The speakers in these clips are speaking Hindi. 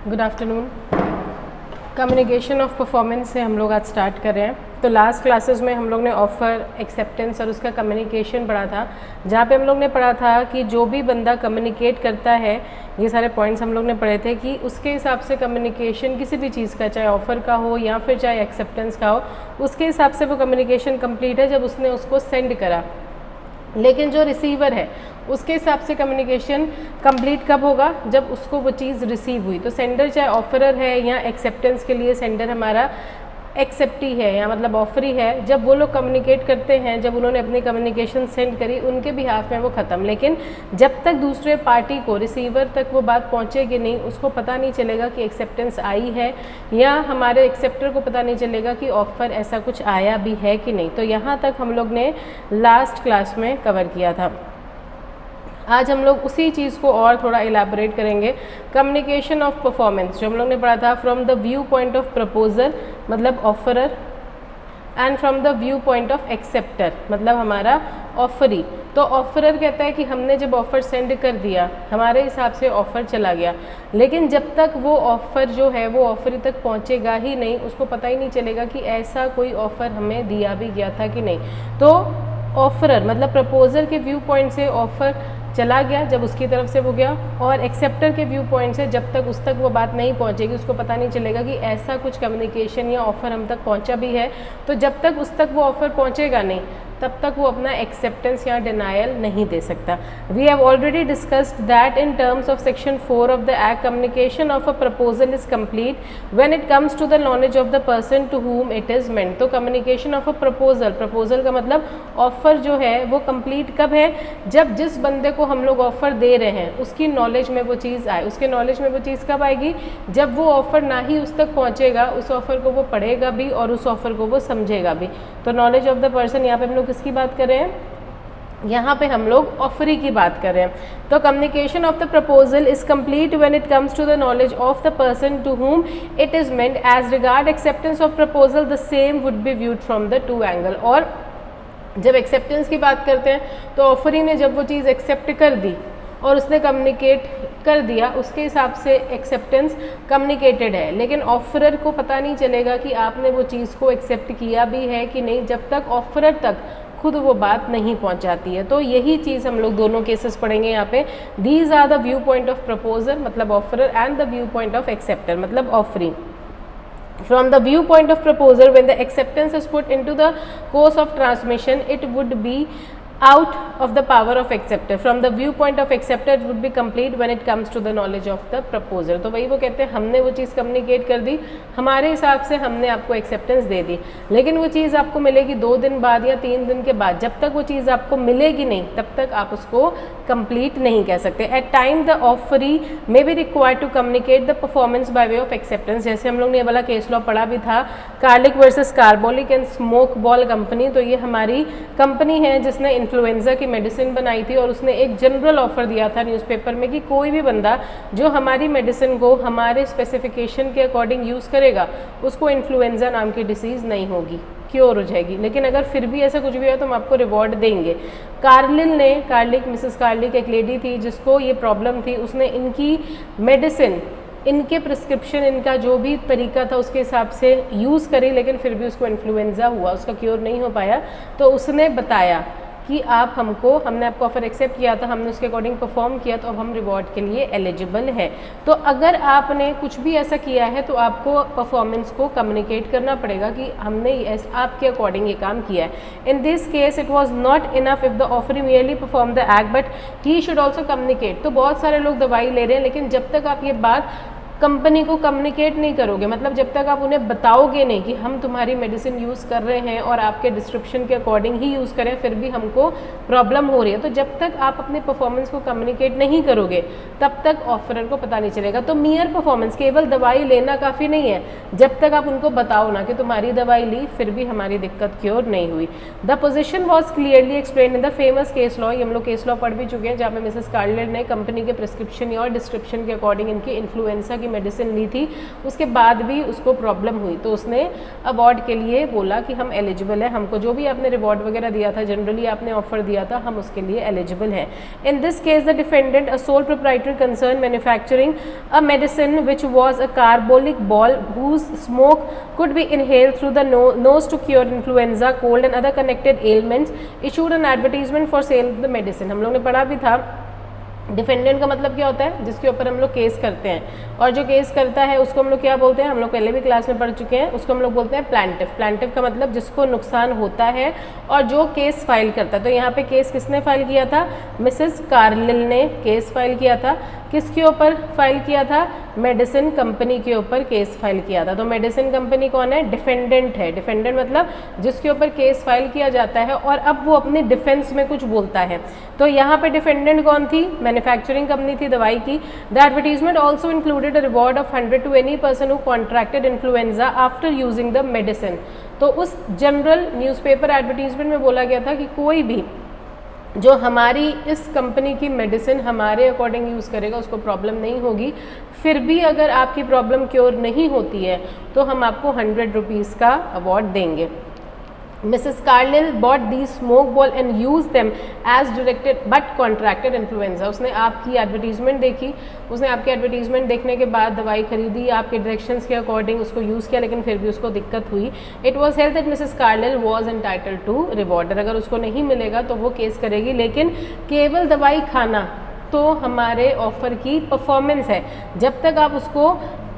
Good afternoon. Communication of performance से हम लोग आज स्टार्ट कर रहे हैं। तो लास्ट क्लासेस में हम लोग ने ऑफ़र, एक्सेप्टेंस और उसका कम्युनिकेशन पढ़ा था, जहाँ पे हम लोग ने पढ़ा था कि जो भी बंदा कम्युनिकेट करता है, ये सारे पॉइंट्स हम लोग ने पढ़े थे कि उसके हिसाब से कम्युनिकेशन किसी भी चीज़ का, चाहे ऑफ़र का हो या फिर चाहे एक्सेप्टेंस का हो, उसके हिसाब से वो कम्युनिकेशन कंप्लीट है जब उसने उसको सेंड करा। लेकिन जो रिसीवर है उसके हिसाब से कम्युनिकेशन कंप्लीट कब होगा, जब उसको वो चीज़ रिसीव हुई। तो सेंडर चाहे ऑफरर है या एक्सेप्टेंस के लिए सेंडर हमारा एक्सेप्टी है या मतलब ऑफरी है, जब वो लोग कम्युनिकेट करते हैं, जब उन्होंने अपनी कम्युनिकेशन सेंड करी, उनके बिहाफ में वो ख़त्म। लेकिन जब तक दूसरे पार्टी को, रिसीवर तक वो बात पहुँचेगी नहीं, उसको पता नहीं चलेगा कि एक्सेप्टेंस आई है, या हमारे एक्सेप्टर को पता नहीं चलेगा कि ऑफ़र ऐसा कुछ आया भी है कि नहीं। तो यहाँ तक हम लोग ने लास्ट क्लास में कवर किया था। आज हम लोग उसी चीज़ को और थोड़ा इलाबोरेट करेंगे। कम्युनिकेशन ऑफ परफॉर्मेंस जो हम लोग ने पढ़ा था, from the view point of proposer मतलब offerer, and from the view point of acceptor मतलब हमारा ऑफरी। तो ऑफरर कहता है कि हमने जब ऑफ़र सेंड कर दिया, हमारे हिसाब से ऑफ़र चला गया, लेकिन जब तक वो ऑफ़र जो है वो ऑफरी तक पहुंचेगा ही नहीं, उसको पता ही नहीं चलेगा कि ऐसा कोई ऑफ़र हमें दिया भी गया था कि नहीं। तो ऑफरर मतलब प्रपोजर के व्यू पॉइंट से ऑफ़र चला गया जब उसकी तरफ से वो गया, और एक्सेप्टर के व्यू पॉइंट से जब तक उस तक वो बात नहीं पहुंचेगी, उसको पता नहीं चलेगा कि ऐसा कुछ कम्युनिकेशन या ऑफ़र हम तक पहुंचा भी है। तो जब तक उस तक वो ऑफ़र पहुंचेगा नहीं, तब तक वो अपना एक्सेप्टेंस या डिनायल नहीं दे सकता। We have already discussed that in terms of section 4 of the act, communication of a proposal is complete when it comes to the knowledge of the person to whom it is meant. तो communication of a proposal, proposal का मतलब ऑफ़र जो है वो कंप्लीट कब है, जब जिस बंदे को हम लोग ऑफ़र दे रहे हैं उसकी नॉलेज में वो चीज़ आए। उसके नॉलेज में वो चीज़ कब आएगी, जब वो ऑफ़र ना ही उस तक पहुँचेगा, उस ऑफ़र को वो पढ़ेगा भी और उस ऑफ़र को वो समझेगा भी। तो नॉलेज ऑफ द पर्सन, यहाँ पे हम लोग किसकी बात कर रहे हैं, यहाँ पे हम लोग ऑफरी की बात कर रहे हैं। तो communication of the proposal is complete when it comes to the knowledge of the person to whom it is meant. As regard acceptance of proposal the same would be viewed from the two angle. और जब एक्सेप्टेंस की बात करते हैं तो ऑफरी ने जब वो चीज़ एक्सेप्ट कर दी और उसने कम्युनिकेट कर दिया, उसके हिसाब से एक्सेप्टेंस कम्युनिकेटेड है। लेकिन ऑफरर को पता नहीं चलेगा कि आपने वो चीज़ को एक्सेप्ट किया भी है कि नहीं, जब तक ऑफरर तक खुद वो बात नहीं पहुंचाती है। तो यही चीज़ हम लोग दोनों केसेस पढ़ेंगे यहाँ पे। These are the view point of proposer मतलब offerer, and the view point of acceptor मतलब offeree. From the viewpoint of proposer, when the acceptance is put into the course of transmission, it would be out of the power of acceptor. From the viewpoint of acceptor, it would be complete when it comes to the knowledge of the proposer. तो वही वो कहते हैं, हमने वो चीज़ कम्युनिकेट कर दी, हमारे हिसाब से हमने आपको एक्सेप्टेंस दे दी, लेकिन वो चीज़ आपको मिलेगी 2 दिन बाद या 3 दिन के बाद। जब तक वो चीज़ आपको मिलेगी नहीं, तब तक आप उसको कंप्लीट नहीं कह सकते। At time the offeree may be required to communicate the performance by way of acceptance. जैसे हम लोग ने ये वाला केस लॉ पढ़ा भी था, Carlill versus Carbolic and Smoke Ball Company. तो ये हमारी कंपनी है जिसने इन्फ्लुएंजा की मेडिसिन बनाई थी, और उसने एक जनरल ऑफर दिया था न्यूज़पेपर में कि कोई भी बंदा जो हमारी मेडिसिन को हमारे स्पेसिफिकेशन के अकॉर्डिंग यूज़ करेगा, उसको इन्फ्लुएंजा नाम की डिसीज़ नहीं होगी, क्योर हो जाएगी। लेकिन अगर फिर भी ऐसा कुछ भी है तो हम आपको रिवॉर्ड देंगे। कार्लिक, मिसेस कार्लिक एक लेडी थी जिसको ये प्रॉब्लम थी, उसने इनकी मेडिसिन, इनके प्रिस्क्रिप्शन, इनका जो भी तरीका था उसके हिसाब से यूज़ करी, लेकिन फिर भी उसको इन्फ्लुएंजा हुआ, उसका क्योर नहीं हो पाया। तो उसने बताया कि हमने आपको ऑफर एक्सेप्ट किया था, हमने उसके अकॉर्डिंग परफॉर्म किया, तो अब हम रिवॉर्ड के लिए एलिजिबल है। तो अगर आपने कुछ भी ऐसा किया है तो आपको परफॉर्मेंस को कम्युनिकेट करना पड़ेगा कि हमने आपके अकॉर्डिंग ये काम किया है। In this case it was not enough if the offer merely perform the act but he should also communicate. तो बहुत सारे लोग दवाई ले रहे हैं, लेकिन जब तक आप ये बात कंपनी को कम्युनिकेट नहीं करोगे, मतलब जब तक आप उन्हें बताओगे नहीं कि हम तुम्हारी मेडिसिन यूज़ कर रहे हैं और आपके डिस्क्रिप्शन के अकॉर्डिंग ही यूज़ करें, फिर भी हमको प्रॉब्लम हो रही है, तो जब तक आप अपने परफॉर्मेंस को कम्युनिकेट नहीं करोगे तब तक ऑफरर को पता नहीं चलेगा। तो मियर परफॉर्मेंस, केवल दवाई लेना काफ़ी नहीं है, जब तक आप उनको बताओ ना कि तुम्हारी दवाई ली फिर भी हमारी दिक्कत क्योर नहीं हुई। The position was clearly explain in the famous case law. ये हम लोग केस लॉ पढ़ भी चुके हैं, जहाँ पे मिसेस कार्लिक ने कंपनी के प्रिस्क्रिप्शन और डिस्क्रिप्शन के अकॉर्डिंग इनकी इन्फ्लुएंजा की मेडिसिन ली थी, उसके बाद भी उसको प्रॉब्लम हुई, तो उसने अवार्ड के लिए बोला कि हम एलिजिबल है, हमको जो भी आपने रिवॉर्ड वगैरह दिया था, जनरली आपने ऑफर दिया था, हम उसके लिए एलिजिबल हैं। In this case the defendant a sole proprietary concern manufacturing a medicine which was a carbolic ball whose smoke could be inhaled through the nose to cure influenza, cold and other connected ailments, issued an advertisement for sale of the medicine। हम लोग ने पढ़ा भी था डिफेंडेंट का मतलब क्या होता है, जिसके ऊपर हम लोग केस करते हैं, और जो केस करता है उसको हम लोग क्या बोलते हैं, हम लोग पहले भी क्लास में पढ़ चुके हैं, उसको हम लोग बोलते हैं प्लांटिफ। प्लांटिफ का मतलब जिसको नुकसान होता है और जो केस फाइल करता है। तो यहाँ पे केस किसने फाइल किया था, मिसेस कार्लिल ने केस फाइल किया था। किसके ऊपर फाइल किया था, मेडिसिन कंपनी के ऊपर केस फाइल किया था। तो मेडिसिन कंपनी कौन है, डिफेंडेंट है। डिफेंडेंट मतलब जिसके ऊपर केस फाइल किया जाता है और अब वो अपने डिफेंस में कुछ बोलता है। तो यहाँ पे डिफेंडेंट कौन थी, मैन्युफैक्चरिंग कंपनी थी दवाई की। The advertisement also included a reward of 100 to any person who contracted influenza after using the medicine. तो उस जनरल न्यूज़पेपर एडवर्टीजमेंट में बोला गया था कि कोई भी जो हमारी इस कंपनी की मेडिसिन हमारे अकॉर्डिंग यूज़ करेगा उसको प्रॉब्लम नहीं होगी। फिर भी अगर आपकी प्रॉब्लम क्योर नहीं होती है तो हम आपको 100 रुपीज़ का अवार्ड देंगे। Mrs. Carlyle bought these smoke ball and used them as directed but contracted influenza। उसने आपकी एडवर्टीजमेंट देखी, उसने आपकी एडवर्टीजमेंट देखने के बाद दवाई खरीदी, आपके डायरेक्शंस के अकॉर्डिंग उसको यूज़ किया, लेकिन फिर भी उसको दिक्कत हुई। It was held that Mrs Carlill was entitled to reward. अगर उसको नहीं मिलेगा तो वो केस करेगी, लेकिन केवल दवाई खाना तो हमारे ऑफर की परफॉर्मेंस है। जब तक आप उसको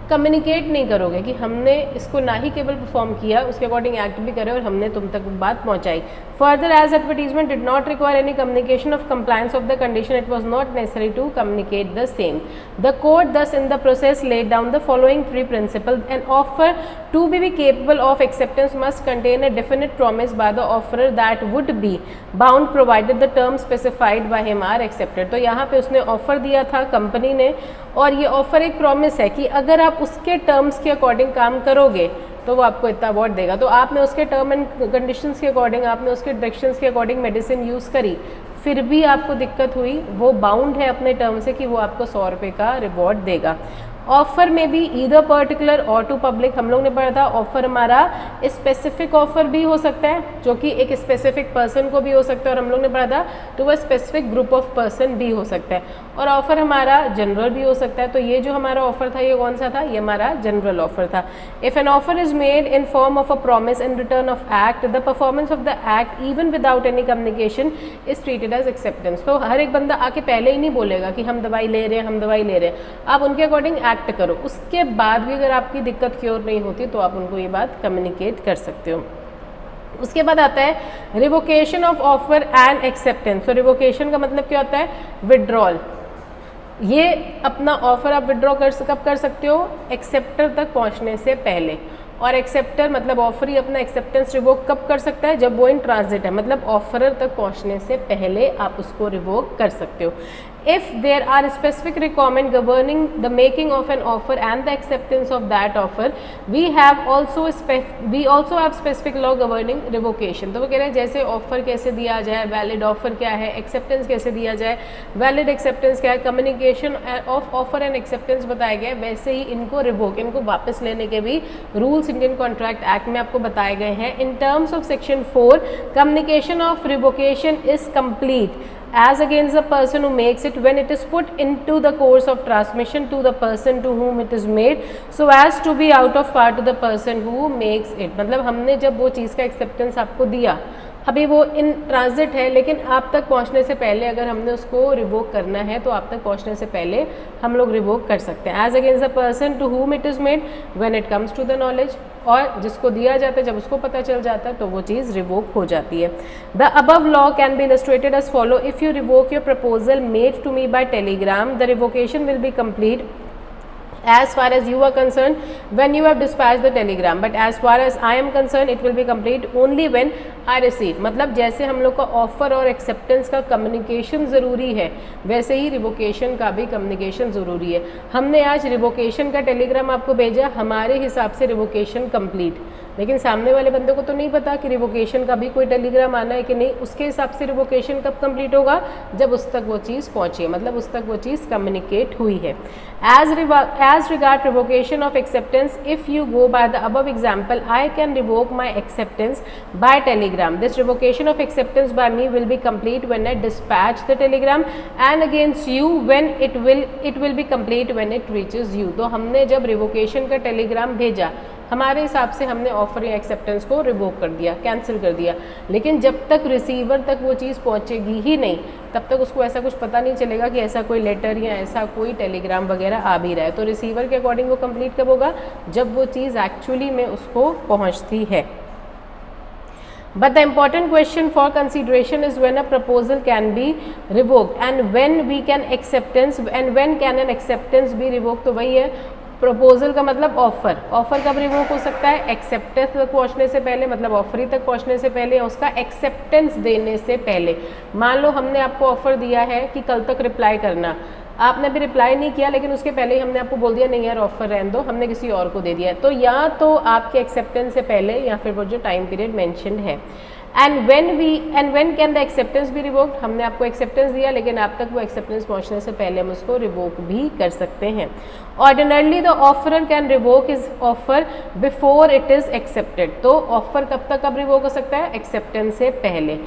कम्युनिकेट नहीं करोगे कि हमने इसको ना ही केवल परफॉर्म किया, उसके अकॉर्डिंग एक्ट भी करे और हमने तुम तक बात पहुंचाई। Further as advertisement did not require any communication of compliance of the condition, it was not necessary to communicate the same. The court thus in the process laid down the following 3 principles. An offer to be capable of acceptance must contain a definite promise by the offerer that would be bound provided the terms specified by him are accepted। तो यहाँ पे उसने ऑफर दिया था कंपनी ने, और ये ऑफर एक प्रॉमिस है कि अगर आप उसके टर्म्स के अकॉर्डिंग काम करोगे तो वो आपको इतना अवार्ड देगा। तो आपने उसके टर्म एंड कंडीशंस के अकॉर्डिंग, आपने उसके डायरेक्शंस के अकॉर्डिंग मेडिसिन यूज़ करी, फिर भी आपको दिक्कत हुई, वो बाउंड है अपने टर्म से कि वो आपको 100 रुपये का रिवॉर्ड देगा। ऑफर में भी ईदर पर्टिकुलर और टू पब्लिक। हम लोग ने पढ़ा था ऑफर हमारा स्पेसिफिक ऑफर भी हो सकता है, जो कि एक स्पेसिफिक पर्सन को भी हो सकता है, और हम लोग ने पढ़ा था to a specific group of person भी हो सकता है, और ऑफर हमारा जनरल भी हो सकता है। तो ये जो हमारा ऑफर था ये कौन सा था, ये हमारा जनरल ऑफर था। If an offer is made in form of a promise in return of act, the performance of the act even without any communication is treated as acceptance. तो हर एक बंदा आके पहले ही नहीं बोलेगा कि हम दवाई ले रहे हैं, हम दवाई ले रहे हैं, आप उनके अकॉर्डिंग एक्ट करो। उसके बाद भी अगर आपकी दिक्कत क्योर नहीं होती तो आप उनको ये बात कम्युनिकेट कर सकते हो। उसके बाद आता है revocation of offer and acceptance. तो रिवोकेशन का मतलब क्या होता है, विड्रॉल। ये अपना ऑफर आप विड्रॉ कब कर सकते हो, एक्सेप्टर तक पहुंचने से पहले। और एक्सेप्टर मतलब ऑफर ही अपना एक्सेप्टेंस रिवोक कब कर सकता है, जब वो इन ट्रांजिट है, मतलब ऑफरर तक पहुंचने से पहले आप उसको रिवोक कर सकते हो। If there are specific requirements governing the making of an offer and the acceptance of that offer, we also have specific law governing revocation। तो वो कह रहे हैं जैसे ऑफर कैसे दिया जाए, वैलिड ऑफर क्या है, एक्सेप्टेंस कैसे दिया जाए, वैलिड एक्सेप्टेंस क्या है, communication of offer and acceptance बताए गए, वैसे ही इनको रिवोक, इनको वापस लेने के भी रूल्स इंडियन कॉन्ट्रैक्ट एक्ट में आपको बताए गए हैं। इन terms of section 4, communication of revocation is complete as against the person who makes it when it is put into the course of transmission to the person to whom it is made so as to be out of part to the person who makes it। मतलब हमने जब वो चीज़ का एक्सेप्टेंस आपको दिया, अभी वो इन ट्रांजिट है, लेकिन आप तक पहुंचने से पहले अगर हमने उसको रिवोक करना है तो आप तक पहुंचने से पहले हम लोग रिवोक कर सकते हैं। As against the person to whom it is made when it comes to the knowledge, और जिसको दिया जाता है जब उसको पता चल जाता है तो वो चीज़ रिवोक हो जाती है। The above law can be illustrated as follow. If you revoke your proposal made to me by telegram, the revocation will be complete as far as you are concerned when you have dispatched the telegram, but as far as I am concerned it will be complete only when I receive, मतलब जैसे हम लोग का ऑफर और एक्सेप्टेंस का कम्युनिकेशन ज़रूरी है वैसे ही रिवोकेशन का भी कम्युनिकेशन ज़रूरी है। हमने आज रिवोकेशन का टेलीग्राम आपको भेजा, हमारे हिसाब से रिवोकेशन कंप्लीट, लेकिन सामने वाले बंदे को तो नहीं पता कि रिवोकेशन का भी कोई टेलीग्राम आना है कि नहीं। उसके हिसाब से रिवोकेशन कब कंप्लीट होगा, जब उस तक वो चीज़ पहुँचे, मतलब उस तक वो चीज़ कम्युनिकेट हुई है। As regard revocation of acceptance, if you go by the above example, I can revoke my acceptance by telegram. This revocation of acceptance by me will be complete when I dispatch the telegram, and against you when it will be complete when it reaches you. तो हमने जब रिवोकेशन का टेलीग्राम भेजा, हमारे हिसाब से हमने ऑफर या एक्सेप्टेंस को रिवोक कर दिया, कैंसिल कर दिया, लेकिन जब तक रिसीवर तक वो चीज़ पहुंचेगी ही नहीं तब तक उसको ऐसा कुछ पता नहीं चलेगा कि ऐसा कोई लेटर या ऐसा कोई टेलीग्राम वगैरह आ भी रहा है। तो रिसीवर के अकॉर्डिंग वो कंप्लीट कब होगा, जब वो चीज़ एक्चुअली में उसको पहुंचती है। But the important question for consideration is when a proposal can be revoked and when we can acceptance and when can an acceptance be revoked। तो वही है, प्रपोजल का मतलब ऑफर, ऑफर कब रिवोक हो सकता है, एक्सेप्टेंस तक पहुंचने से पहले, मतलब ऑफरी तक पहुंचने से पहले, उसका एक्सेप्टेंस देने से पहले। मान लो हमने आपको ऑफर दिया है कि कल तक रिप्लाई करना, आपने भी रिप्लाई नहीं किया, लेकिन उसके पहले ही हमने आपको बोल दिया नहीं यार ऑफर रहने दो, हमने किसी और को दे दिया है, तो या तो आपके एक्सेप्टेंस से पहले या फिर वो जो टाइम पीरियड मेंशन्ड है। And when can the acceptance be revoked, हमने आपको एक्सेप्टेंस दिया लेकिन आप तक वो एक्सेप्टेंस पहुंचने से पहले हम उसको रिवोक भी कर सकते हैं। Ordinarily the offeror can revoke his offer before it is accepted. तो ऑफर कब तक कब रिवोक हो सकता है, एक्सेप्टेंस से पहले।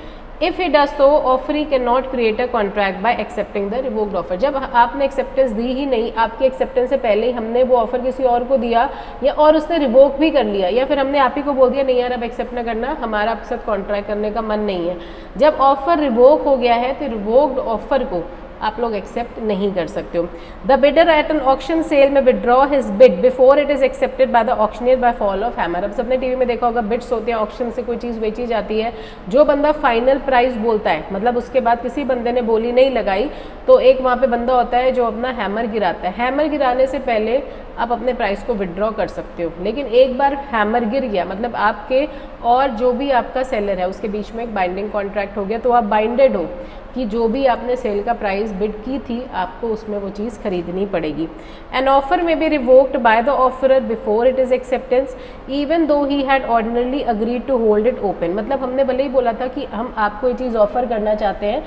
इफ़ ही डज तो offeree can not create a contract by accepting the revoked offer. जब आपने एक्सेप्टेंस दी ही नहीं, आपकी एक्सेप्टेंस से पहले ही हमने वो ऑफर किसी और को दिया या और उसने रिवोक भी कर लिया, या फिर हमने आप ही को बोल दिया नहीं यार अब एक्सेप्ट ना करना, हमारा आपके साथ कॉन्ट्रैक्ट करने का मन नहीं है। जब ऑफर रिवोक हो गया है तो रिवोक्ड ऑफर को आप लोग एक्सेप्ट नहीं कर सकते हो। The bidder at an auction sale में withdraw his bid before it is accepted by the auctioneer by fall of hammer. अब सबने टीवी में देखा होगा, बिड्स होते हैं, ऑक्शन से कोई चीज़ बेची जाती है, जो बंदा फाइनल प्राइस बोलता है, मतलब उसके बाद किसी बंदे ने बोली नहीं लगाई, तो एक वहाँ पे बंदा होता है जो अपना हैमर गिराता है। हैमर गिराने से पहले आप अपने प्राइस को विड्रॉ कर सकते हो, लेकिन एक बार हैमर गिर गया, मतलब आपके और जो भी आपका सेलर है उसके बीच में एक बाइंडिंग कॉन्ट्रैक्ट हो गया, तो आप बाइंडेड हो कि जो भी आपने सेल का प्राइस बिड की थी आपको उसमें वो चीज़ खरीदनी पड़ेगी। An offer may be revoked by the offerer before it is acceptance even though he had ordinarily agreed to hold it open. मतलब हमने भले ही बोला था कि हम आपको ये चीज़ ऑफर करना चाहते हैं,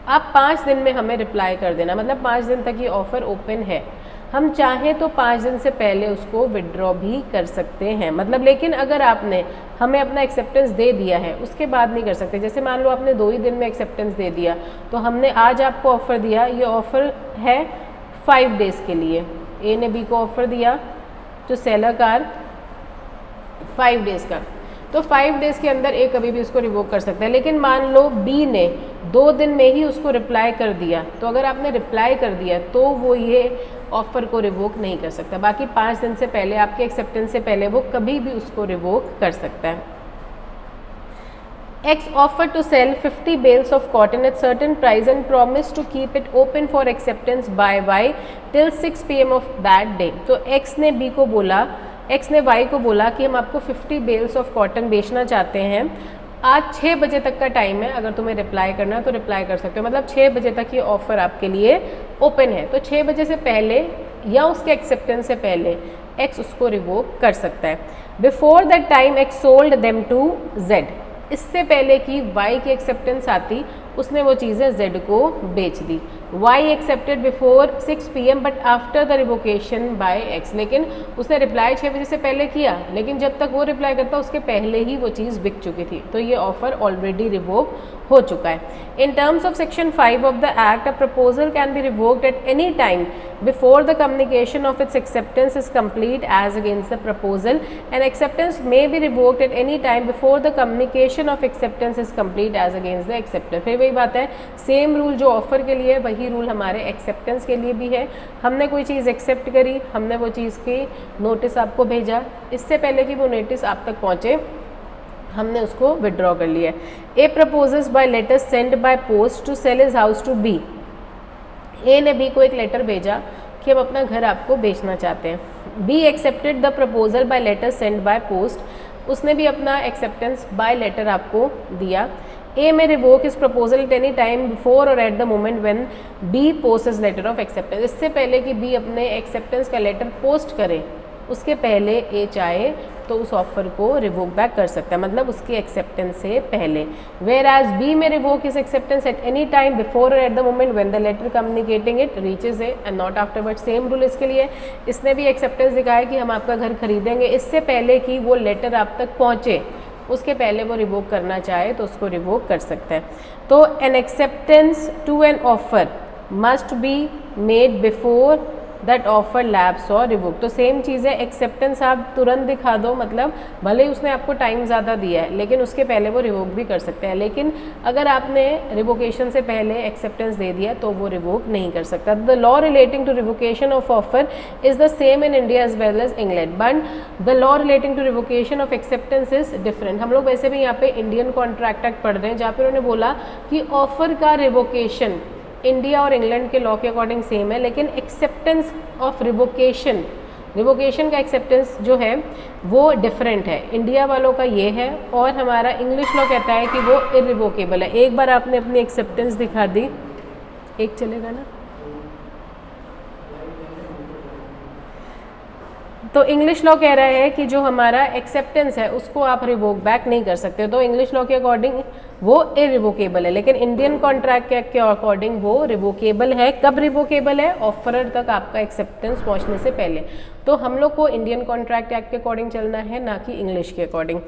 आप 5 दिन में हमें रिप्लाई कर देना, मतलब 5 दिन तक ये ऑफ़र ओपन है, हम चाहें तो 5 दिन से पहले उसको विड्रॉ भी कर सकते हैं। मतलब लेकिन अगर आपने हमें अपना एक्सेप्टेंस दे दिया है उसके बाद नहीं कर सकते। जैसे मान लो आपने 2 ही दिन में एक्सेप्टेंस दे दिया, तो हमने आज आपको ऑफ़र दिया, ये ऑफ़र है 5 डेज़ के लिए, ए ने बी को ऑफ़र दिया जो सेलर कार 5 डेज़ का, तो 5 डेज़ के अंदर ए कभी भी उसको रिवोक कर सकता है। लेकिन मान लो बी ने 2 दिन में ही उसको रिप्लाई कर दिया, तो अगर आपने रिप्लाई कर दिया तो वो ये ऑफ़र को रिवोक नहीं कर सकता। बाकी 5 दिन से पहले, आपके एक्सेप्टेंस से पहले वो कभी भी उसको रिवोक कर सकता है। X offered to sell 50 bales of cotton at certain price and promised to keep it open for acceptance by Y till 6 PM of that day। तो X ने B को बोला, X ने Y को बोला कि हम आपको 50 बेल्स ऑफ कॉटन बेचना चाहते हैं, आज 6 बजे तक का टाइम है, अगर तुम्हें रिप्लाई करना है तो रिप्लाई कर सकते हो। मतलब 6 बजे तक ये ऑफ़र आपके लिए ओपन है, तो 6 बजे से पहले या उसके एक्सेप्टेंस से पहले X उसको रिवोक कर सकता है। Before that time X sold them to Z। इससे पहले कि Y की एक्सेप्टेंस आती उसने वो चीज़ें Z को बेच दी। Y accepted before 6 PM but after the revocation by X। लेकिन उसने रिप्लाई 6 बजे से पहले किया, लेकिन जब तक वो रिप्लाई करता उसके पहले ही वो चीज़ बिक चुकी थी, तो ये ऑफ़र ऑलरेडी रिवोक हो चुका है। In terms of section 5 of the act, a proposal can be revoked at any time before the communication of its acceptance is complete as against the proposal, and acceptance may be revoked at any time before the communication of acceptance is complete as against the acceptor. फिर वही बात है, सेम रूल जो ऑफ़र के लिए वही रूल हमारे एक्सेप्टेंस के लिए भी है। हमने कोई चीज़ एक्सेप्ट करी, हमने वो चीज़ की नोटिस आपको भेजा, इससे पहले कि वो नोटिस आप तक पहुँचे हमने उसको विड्रॉ कर लिया। A proposes by letter send by post to sell his house to B. A ने बी को एक लेटर भेजा कि हम अपना घर आपको बेचना चाहते हैं। B accepted the proposal by letter send by post. उसने भी अपना एक्सेप्टेंस बाय लेटर आपको दिया। ए may revoke his proposal at any time before or at the moment when B posts letter of acceptance. इससे पहले कि बी अपने एक्सेप्टेंस का लेटर पोस्ट करे उसके पहले ए चाहे तो उस ऑफर को रिवोक बैक कर सकता है, मतलब उसकी एक्सेप्टेंस से पहले। Whereas B may revoke his acceptance at any time before or at the moment when the letter communicating it reaches A and not afterward. Same rule इसके लिए। इसने भी एक्सेप्टेंस दिखाया कि हम आपका घर खरीदेंगे, इससे पहले कि वो लेटर आप तक पहुँचे उसके पहले वो रिवोक करना चाहे तो उसको रिवोक कर सकता है। तो an acceptance to an offer must be made before that offer lapse or revoke. तो सेम चीज़ है, एक्सेप्टेंस आप तुरंत दिखा दो, मतलब भले ही उसने आपको टाइम ज़्यादा दिया है लेकिन उसके पहले वो रिवोक भी कर सकते हैं। लेकिन अगर आपने रिवोकेशन से पहले एक्सेप्टेंस दे दिया तो वो रिवोक नहीं कर सकता। The law relating to revocation of offer is the same in India as well as England, but the law relating to revocation of acceptance is different. हम लोग वैसे भी यहाँ पे इंडियन कॉन्ट्रैक्ट एक्ट पढ़ रहे हैं जहाँ पे उन्होंने बोला कि ऑफर का रिवोकेशन इंडिया और इंग्लैंड के लॉ के अकॉर्डिंग सेम है, लेकिन एक्सेप्टेंस ऑफ रिवोकेशन का एक्सेप्टेंस जो है वो डिफरेंट है। इंडिया वालों का ये है और हमारा इंग्लिश लॉ कहता है कि वो इरिवोकेबल है। एक बार आपने अपनी एक्सेप्टेंस दिखा दी, एक चलेगा ना, तो इंग्लिश लॉ कह रहा है कि जो हमारा एक्सेप्टेंस है उसको आप रिवोक बैक नहीं कर सकते, तो इंग्लिश लॉ के अकॉर्डिंग वो इरिवोकेबल है। लेकिन इंडियन कॉन्ट्रैक्ट एक्ट के अकॉर्डिंग वो रिवोकेबल है। कब रिवोकेबल है? ऑफरर तक आपका एक्सेप्टेंस पहुंचने से पहले। तो हम लोग को इंडियन कॉन्ट्रैक्ट एक्ट के अकॉर्डिंग चलना है, ना कि इंग्लिश के according.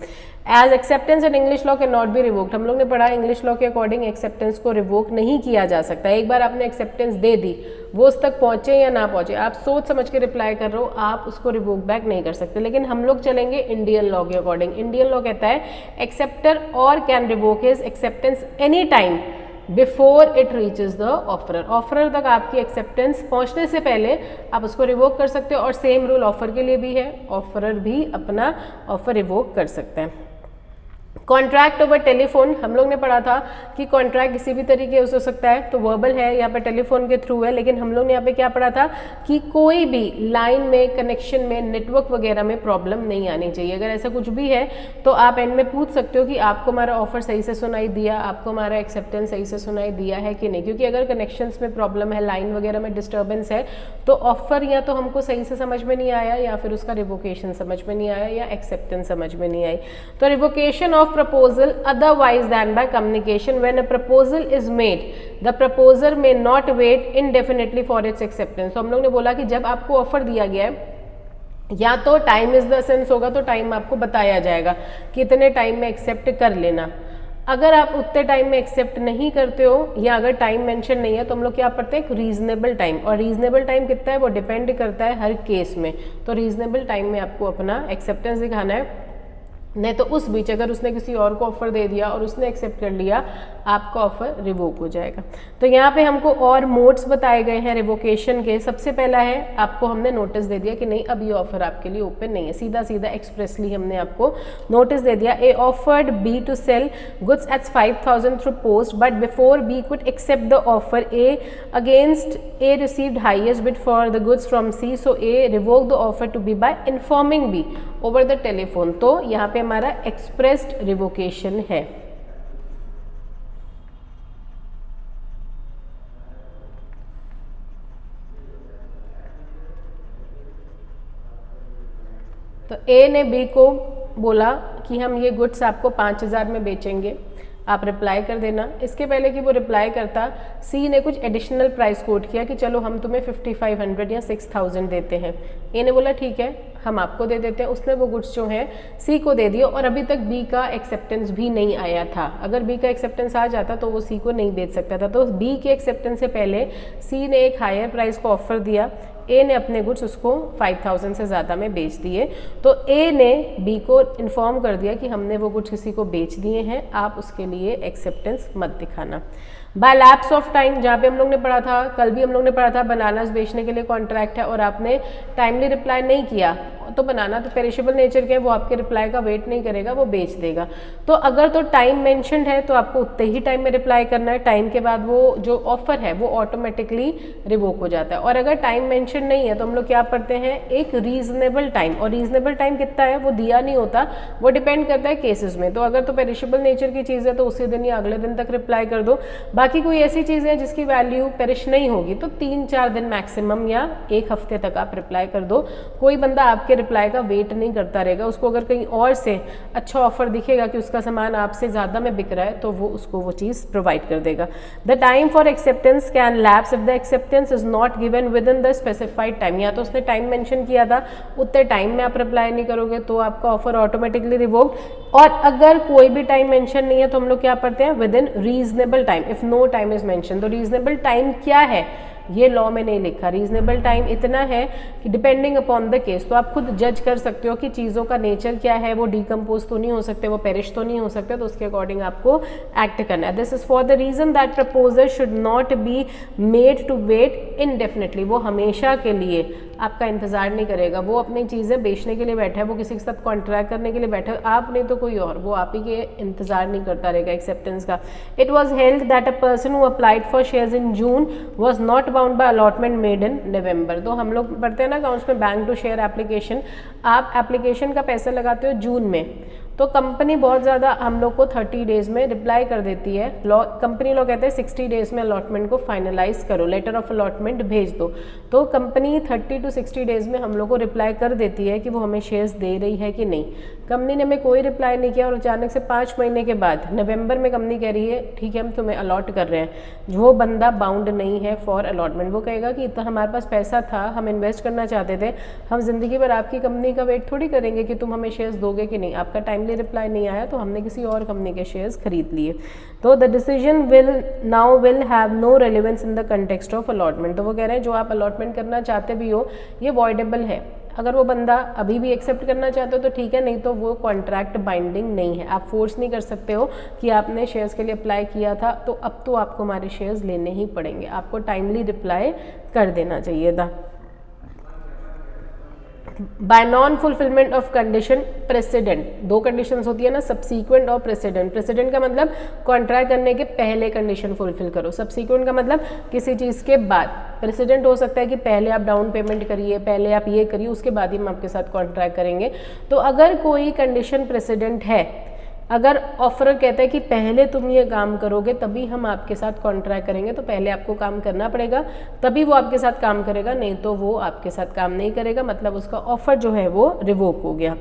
As acceptance in English law can not be revoked. हम लोग ने पढ़ा इंग्लिश लॉ के अकॉर्डिंग एक्सेप्टेंस को रिवोक नहीं किया जा सकता। एक बार आपने एक्सेप्टेंस दे दी, वो उस तक पहुंचे या ना पहुंचे, आप सोच समझ के रिप्लाई कर रहे हो, आप उसको रिवोक बैक नहीं कर सकते। लेकिन हम लोग चलेंगे इंडियन लॉ के अकॉर्डिंग। इंडियन लॉ कहता है एक्सेप्टर और can revoke his acceptance any time before it reaches the offeror. Offeror तक आपकी एक्सेप्टेंस पहुंचने से पहले आप उसको रिवोक कर सकते हो। और सेम रूल ऑफर के लिए भी है, ऑफरर भी अपना ऑफर रिवोक कर सकते हैं। कॉन्ट्रैक्ट ओवर टेलीफोन, हम लोग ने पढ़ा था कि कॉन्ट्रैक्ट किसी भी तरीके से हो सकता है, तो वर्बल है, यहाँ पे टेलीफोन के थ्रू है। लेकिन हम लोग ने यहाँ पे क्या पढ़ा था कि कोई भी लाइन में, कनेक्शन में, नेटवर्क वगैरह में प्रॉब्लम नहीं आनी चाहिए। अगर ऐसा कुछ भी है तो आप एंड में पूछ सकते हो कि आपको हमारा ऑफर सही से सुनाई दिया, आपको हमारा एक्सेप्टेंस सही से सुनाई दिया है कि नहीं। क्योंकि अगर कनेक्शंस में प्रॉब्लम है, लाइन वगैरह में डिस्टर्बेंस है, तो ऑफर या तो हमको सही से समझ में नहीं आया, या फिर उसका रिवोकेशन समझ में नहीं आया, या एक्सेप्टेंस समझ में नहीं आई। तो revocation of proposal otherwise than by communication, when a proposal is made the proposer may not wait indefinitely for its acceptance। तो हम लोग ने बोला कि जब आपको ऑफर दिया गया है या तो टाइम इज द एसेंस होगा, तो टाइम आपको बताया जाएगा कि इतने टाइम में एक्सेप्ट कर लेना। अगर आप उतने टाइम में एक्सेप्ट नहीं करते हो या अगर टाइम मेंशन नहीं है तो हम लोग क्या पढ़ते हैं, रीजनेबल टाइम। और रीजनेबल टाइम कितना है वो डिपेंड करता है हर केस में। तो रीजनेबल टाइम में आपको अपना एक्सेप्टेंस दिखाना है, नहीं तो उस बीच अगर उसने किसी और को ऑफर दे दिया और उसने एक्सेप्ट कर लिया, आपका ऑफर रिवोक हो जाएगा। तो यहाँ पे हमको और मोड्स बताए गए हैं रिवोकेशन के। सबसे पहला है, आपको हमने नोटिस दे दिया कि नहीं अब ये ऑफर आपके लिए ओपन नहीं है, सीधा सीधा एक्सप्रेसली हमने आपको नोटिस दे दिया। A offered B to sell goods at 5000 through post, but before B could accept the offer A against A received highest bid for the goods from C, so A revoke the offer to B by informing B over the telephone. तो यहाँ पे हमारा एक्सप्रेस्ड रिवोकेशन है। तो ए ने बी को बोला कि हम ये गुड्स आपको 5000 में बेचेंगे, आप रिप्लाई कर देना। इसके पहले कि वो रिप्लाई करता, सी ने कुछ एडिशनल प्राइस कोट किया कि चलो हम तुम्हें 5500 या 6000 देते हैं। ए ने बोला ठीक है हम आपको दे देते हैं। उसने वो गुड्स जो हैं सी को दे दिया और अभी तक बी का एक्सेप्टेंस भी नहीं आया था। अगर बी का एक्सेप्टेंस आ जाता तो वो सी को नहीं बेच सकता था। तो बी के एक्सेप्टेंस से पहले सी ने एक हायर प्राइस को ऑफर दिया, ए ने अपने गुड्स उसको 5000 से ज़्यादा में बेच दिए। तो ए ने बी को इन्फॉर्म कर दिया कि हमने वो गुड्स किसी को बेच दिए हैं, आप उसके लिए एक्सेप्टेंस मत दिखाना। बाय लैप्स ऑफ टाइम, जहाँ पे हम लोग ने पढ़ा था, कल भी हम लोग ने पढ़ा था बनानास बेचने के लिए कॉन्ट्रैक्ट है और आपने टाइमली रिप्लाई नहीं किया तो बनाना तो पेरिशेबल नेचर के है, वो आपके रिप्लाई का वेट नहीं करेगा, वो बेच देगा। तो अगर तो टाइम मेंशन्ड है तो आपको उतने ही टाइम में रिप्लाई करना है, टाइम के बाद वो जो ऑफर है वो ऑटोमेटिकली रिवोक हो जाता है। और अगर टाइम मेंशन नहीं है तो हम लोग क्या पढ़ते हैं, एक रीजनेबल टाइम, और रीजनेबल टाइम कितना है वो दिया नहीं होता, वो डिपेंड करता है केसेस में। तो अगर तो पेरिशेबल नेचर की चीज़ है तो उसी दिन या अगले दिन तक रिप्लाई कर दो। बाकी कोई ऐसी चीज़ है जिसकी वैल्यू पेरिश नहीं होगी तो 3-4 दिन मैक्सिमम या 1 हफ्ते तक आप रिप्लाई कर दो। कोई बंदा आपके रिप्लाई का वेट नहीं करता रहेगा, उसको अगर कहीं और से अच्छा ऑफर दिखेगा कि उसका सामान आपसे ज़्यादा में बिक रहा है तो वो उसको वो चीज़ प्रोवाइड कर देगा। The time for acceptance can lapse if the acceptance is not given with in the specified time, या तो उसने टाइम मेंशन किया था उतने टाइम में आप रिप्लाई नहीं करोगे तो आपका ऑफर ऑटोमेटिकली रिवोक्ड। और अगर कोई भी टाइम मेंशन नहीं है तो हम लोग क्या पढ़ते हैं, within reasonable time, if no time is mention. तो रीजनेबल टाइम क्या है ये लॉ में नहीं लिखा, रीजनेबल टाइम इतना है कि डिपेंडिंग अपॉन द केस, तो आप खुद जज कर सकते हो कि चीज़ों का नेचर क्या है, वो डिकम्पोज तो नहीं हो सकते, वो पेरिश तो नहीं हो सकते, तो उसके अकॉर्डिंग आपको एक्ट करना है। This is for the reason that proposer should not be made to wait indefinitely, वो हमेशा के लिए आपका इंतजार नहीं करेगा, वो अपनी चीज़ें बेचने के लिए बैठा है, वो किसी के साथ कॉन्ट्रैक्ट करने के लिए बैठा है, आप नहीं तो कोई और, वो आप ही के इंतजार नहीं करता रहेगा एक्सेप्टेंस का। It was held that a person who applied for shares in June was not bound by allotment made in November. तो हम लोग पढ़ते हैं ना अकाउंट्स में बैंक टू शेयर एप्लीकेशन, आप एप्लीकेशन का पैसा लगाते हो जून में तो कंपनी बहुत ज़्यादा हम लोग को 30 डेज़ में रिप्लाई कर देती है। लॉ कंपनी लोग कहते हैं 60 डेज़ में अलॉटमेंट को फाइनलाइज करो, लेटर ऑफ अलॉटमेंट भेज दो। तो कंपनी 30 to 60 डेज़ में हम लोग को रिप्लाई कर देती है कि वो हमें शेयर्स दे रही है कि नहीं। कंपनी ने हमें कोई रिप्लाई नहीं किया और अचानक से 5 महीने के बाद नवंबर में कंपनी कह रही है ठीक है हम तुम्हें अलॉट कर रहे हैं, वो बंदा बाउंड नहीं है फॉर अलॉटमेंट। वो कहेगा कि इतना हमारे पास पैसा था, हम इन्वेस्ट करना चाहते थे, हम ज़िंदगी भर आपकी कंपनी का वेट थोड़ी करेंगे कि तुम हमें शेयर्स दोगे कि नहीं। आपका टाइमली रिप्लाई नहीं आया तो हमने किसी और कंपनी के शेयर्स खरीद लिए। तो the decision will have no relevance in the context of allotment. तो वो कह रहे हैं जो आप अलॉटमेंट करना चाहते भी हो ये वॉइडेबल है, अगर वो बंदा अभी भी एक्सेप्ट करना चाहते हो तो ठीक है, नहीं तो वो कॉन्ट्रैक्ट बाइंडिंग नहीं है। आप फोर्स नहीं कर सकते हो कि आपने शेयर्स के लिए अप्लाई किया था तो अब तो आपको हमारे शेयर्स लेने ही पड़ेंगे, आपको टाइमली रिप्लाई कर देना चाहिए था। Bye non fulfilment of condition president, 2 conditions होती है ना, सब्सीक्वेंट और प्रेसिडेंट। प्रेसिडेंट का मतलब कॉन्ट्रैक्ट करने के पहले कंडीशन फुलफिल करो, सब्सीक्वेंट का मतलब किसी चीज़ के बाद। प्रेसिडेंट हो सकता है कि पहले आप डाउन पेमेंट करिए, पहले आप ये करिए, उसके बाद ही हम आपके साथ कॉन्ट्रैक्ट करेंगे। तो अगर कोई कंडीशन प्रेसिडेंट है, अगर ऑफरर कहता है कि पहले तुम ये काम करोगे तभी हम आपके साथ कॉन्ट्रैक्ट करेंगे, तो पहले आपको काम करना पड़ेगा तभी वो आपके साथ काम करेगा, नहीं तो वो आपके साथ काम नहीं करेगा, मतलब उसका ऑफर जो है वो रिवोक हो गया।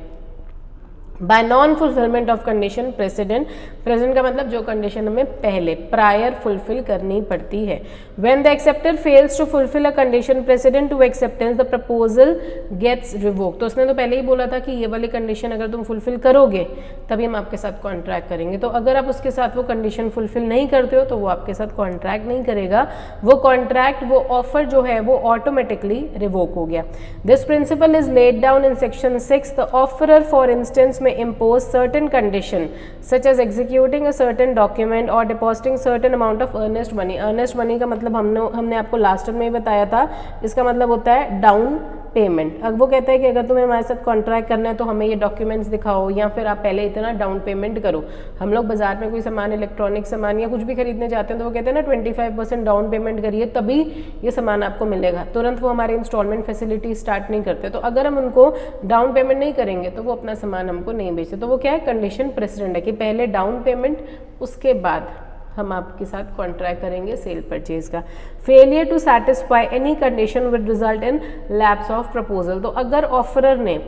Bye non fulfilment of condition president, present का मतलब जो कंडीशन हमें पहले प्रायर फुलफिल करनी पड़ती है। When the acceptor fails to fulfil a condition president to acceptance the proposal gets revoke. तो उसने तो पहले ही बोला था कि ये वाली कंडीशन अगर तुम फुलफिल करोगे तभी हम आपके साथ कॉन्ट्रैक्ट करेंगे, तो अगर आप उसके साथ वो कंडीशन फुलफिल नहीं करते हो तो वो आपके साथ कॉन्ट्रैक्ट नहीं करेगा, वो कॉन्ट्रैक्ट वो ऑफर जो है वो ऑटोमेटिकली रिवोक हो गया। This principle is laid down in section 6। The offeror for instance में impose certain condition such as executing a certain document or depositing certain amount of earnest money। earnest money का मतलब हमने आपको लास्ट में ही बताया था, इसका मतलब होता है डाउन पेमेंट। अब वो कहता है कि अगर तुम्हें हमारे साथ कॉन्ट्रैक्ट करना है तो हमें ये डॉक्यूमेंट्स दिखाओ या फिर आप पहले इतना डाउन पेमेंट करो। हम लोग बाजार में कोई सामान, इलेक्ट्रॉनिक सामान या कुछ भी खरीदने जाते हैं तो वो कहते हैं ना 25% डाउन पेमेंट करिए तभी ये सामान आपको मिलेगा, तुरंत वो हमारी इंस्टॉलमेंट फैसिलिटी स्टार्ट नहीं करते। तो अगर हम उनको डाउन पेमेंट नहीं करेंगे तो वो अपना सामान हमको नहीं बेचते। तो वो क्या है, कंडीशन प्रेसिडेंट है कि पहले डाउन पेमेंट उसके बाद हम आपके साथ कॉन्ट्रैक्ट करेंगे सेल परचेज का। Failure to satisfy any condition with result in lapse of proposal. तो अगर ऑफरर ने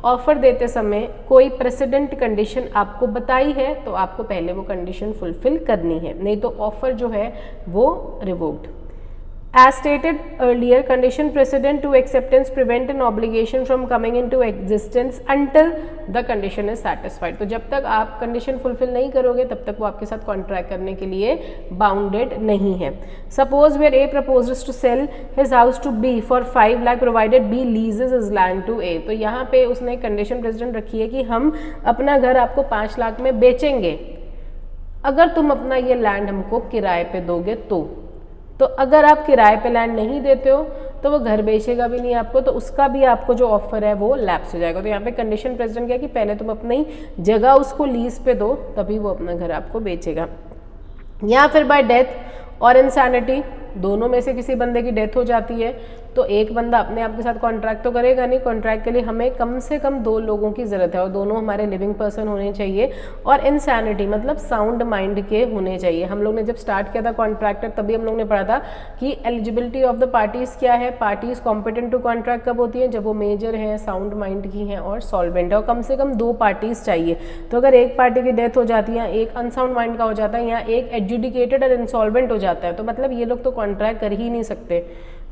ऑफर देते समय कोई प्रेसिडेंट कंडीशन आपको बताई है तो आपको पहले वो कंडीशन फुलफिल करनी है, नहीं तो ऑफर जो है वो revoked. As stated earlier, condition precedent to acceptance prevent an obligation from coming into existence until the condition is satisfied। तो जब तक आप कंडीशन फुलफिल नहीं करोगे तब तक वो आपके साथ कॉन्ट्रैक्ट करने के लिए बाउंडेड नहीं है। Suppose where A proposes to sell his house to B for 5 lakh provided B leases his land to A। तो यहाँ पे उसने कंडीशन प्रेसिडेंट रखी है कि हम अपना घर आपको 5 लाख में बेचेंगे अगर तुम अपना ये लैंड हमको किराए पे दोगे तो अगर आप किराए पे लैंड नहीं देते हो तो वो घर बेचेगा भी नहीं आपको, तो उसका भी आपको जो ऑफर है वो लैप्स हो जाएगा। तो यहाँ पे कंडीशन प्रेजेंट किया कि पहले तुम अपनी जगह उसको लीज पे दो, तभी वो अपना घर आपको बेचेगा। या फिर बाय डेथ और इंसैनिटी, दोनों में से किसी बंदे की डेथ हो जाती है तो एक बंदा अपने आप के साथ कॉन्ट्रैक्ट तो करेगा नहीं, कॉन्ट्रैक्ट के लिए हमें कम से कम 2 लोगों की ज़रूरत है और दोनों हमारे लिविंग पर्सन होने चाहिए। और इंसैनिटी मतलब साउंड माइंड के होने चाहिए। हम लोग ने जब स्टार्ट किया था कॉन्ट्रैक्टर तभी हम लोग ने पढ़ा था कि एलिजिबिलिटी ऑफ द पार्टीज़ क्या है, पार्टीज़ कॉम्पिटेंट टू कॉन्ट्रैक्ट कब होती है, जब वो मेजर हैं, साउंड माइंड की हैं और सॉल्वेंट है, और कम से कम 2 पार्टीज़ चाहिए। तो अगर एक पार्टी की डेथ हो जाती है, एक अनसाउंड माइंड का हो जाता है या एक एडजुडिकेटेड और इंसॉल्वेंट हो जाता है, तो मतलब ये लोग तो कॉन्ट्रैक्ट कर ही नहीं सकते,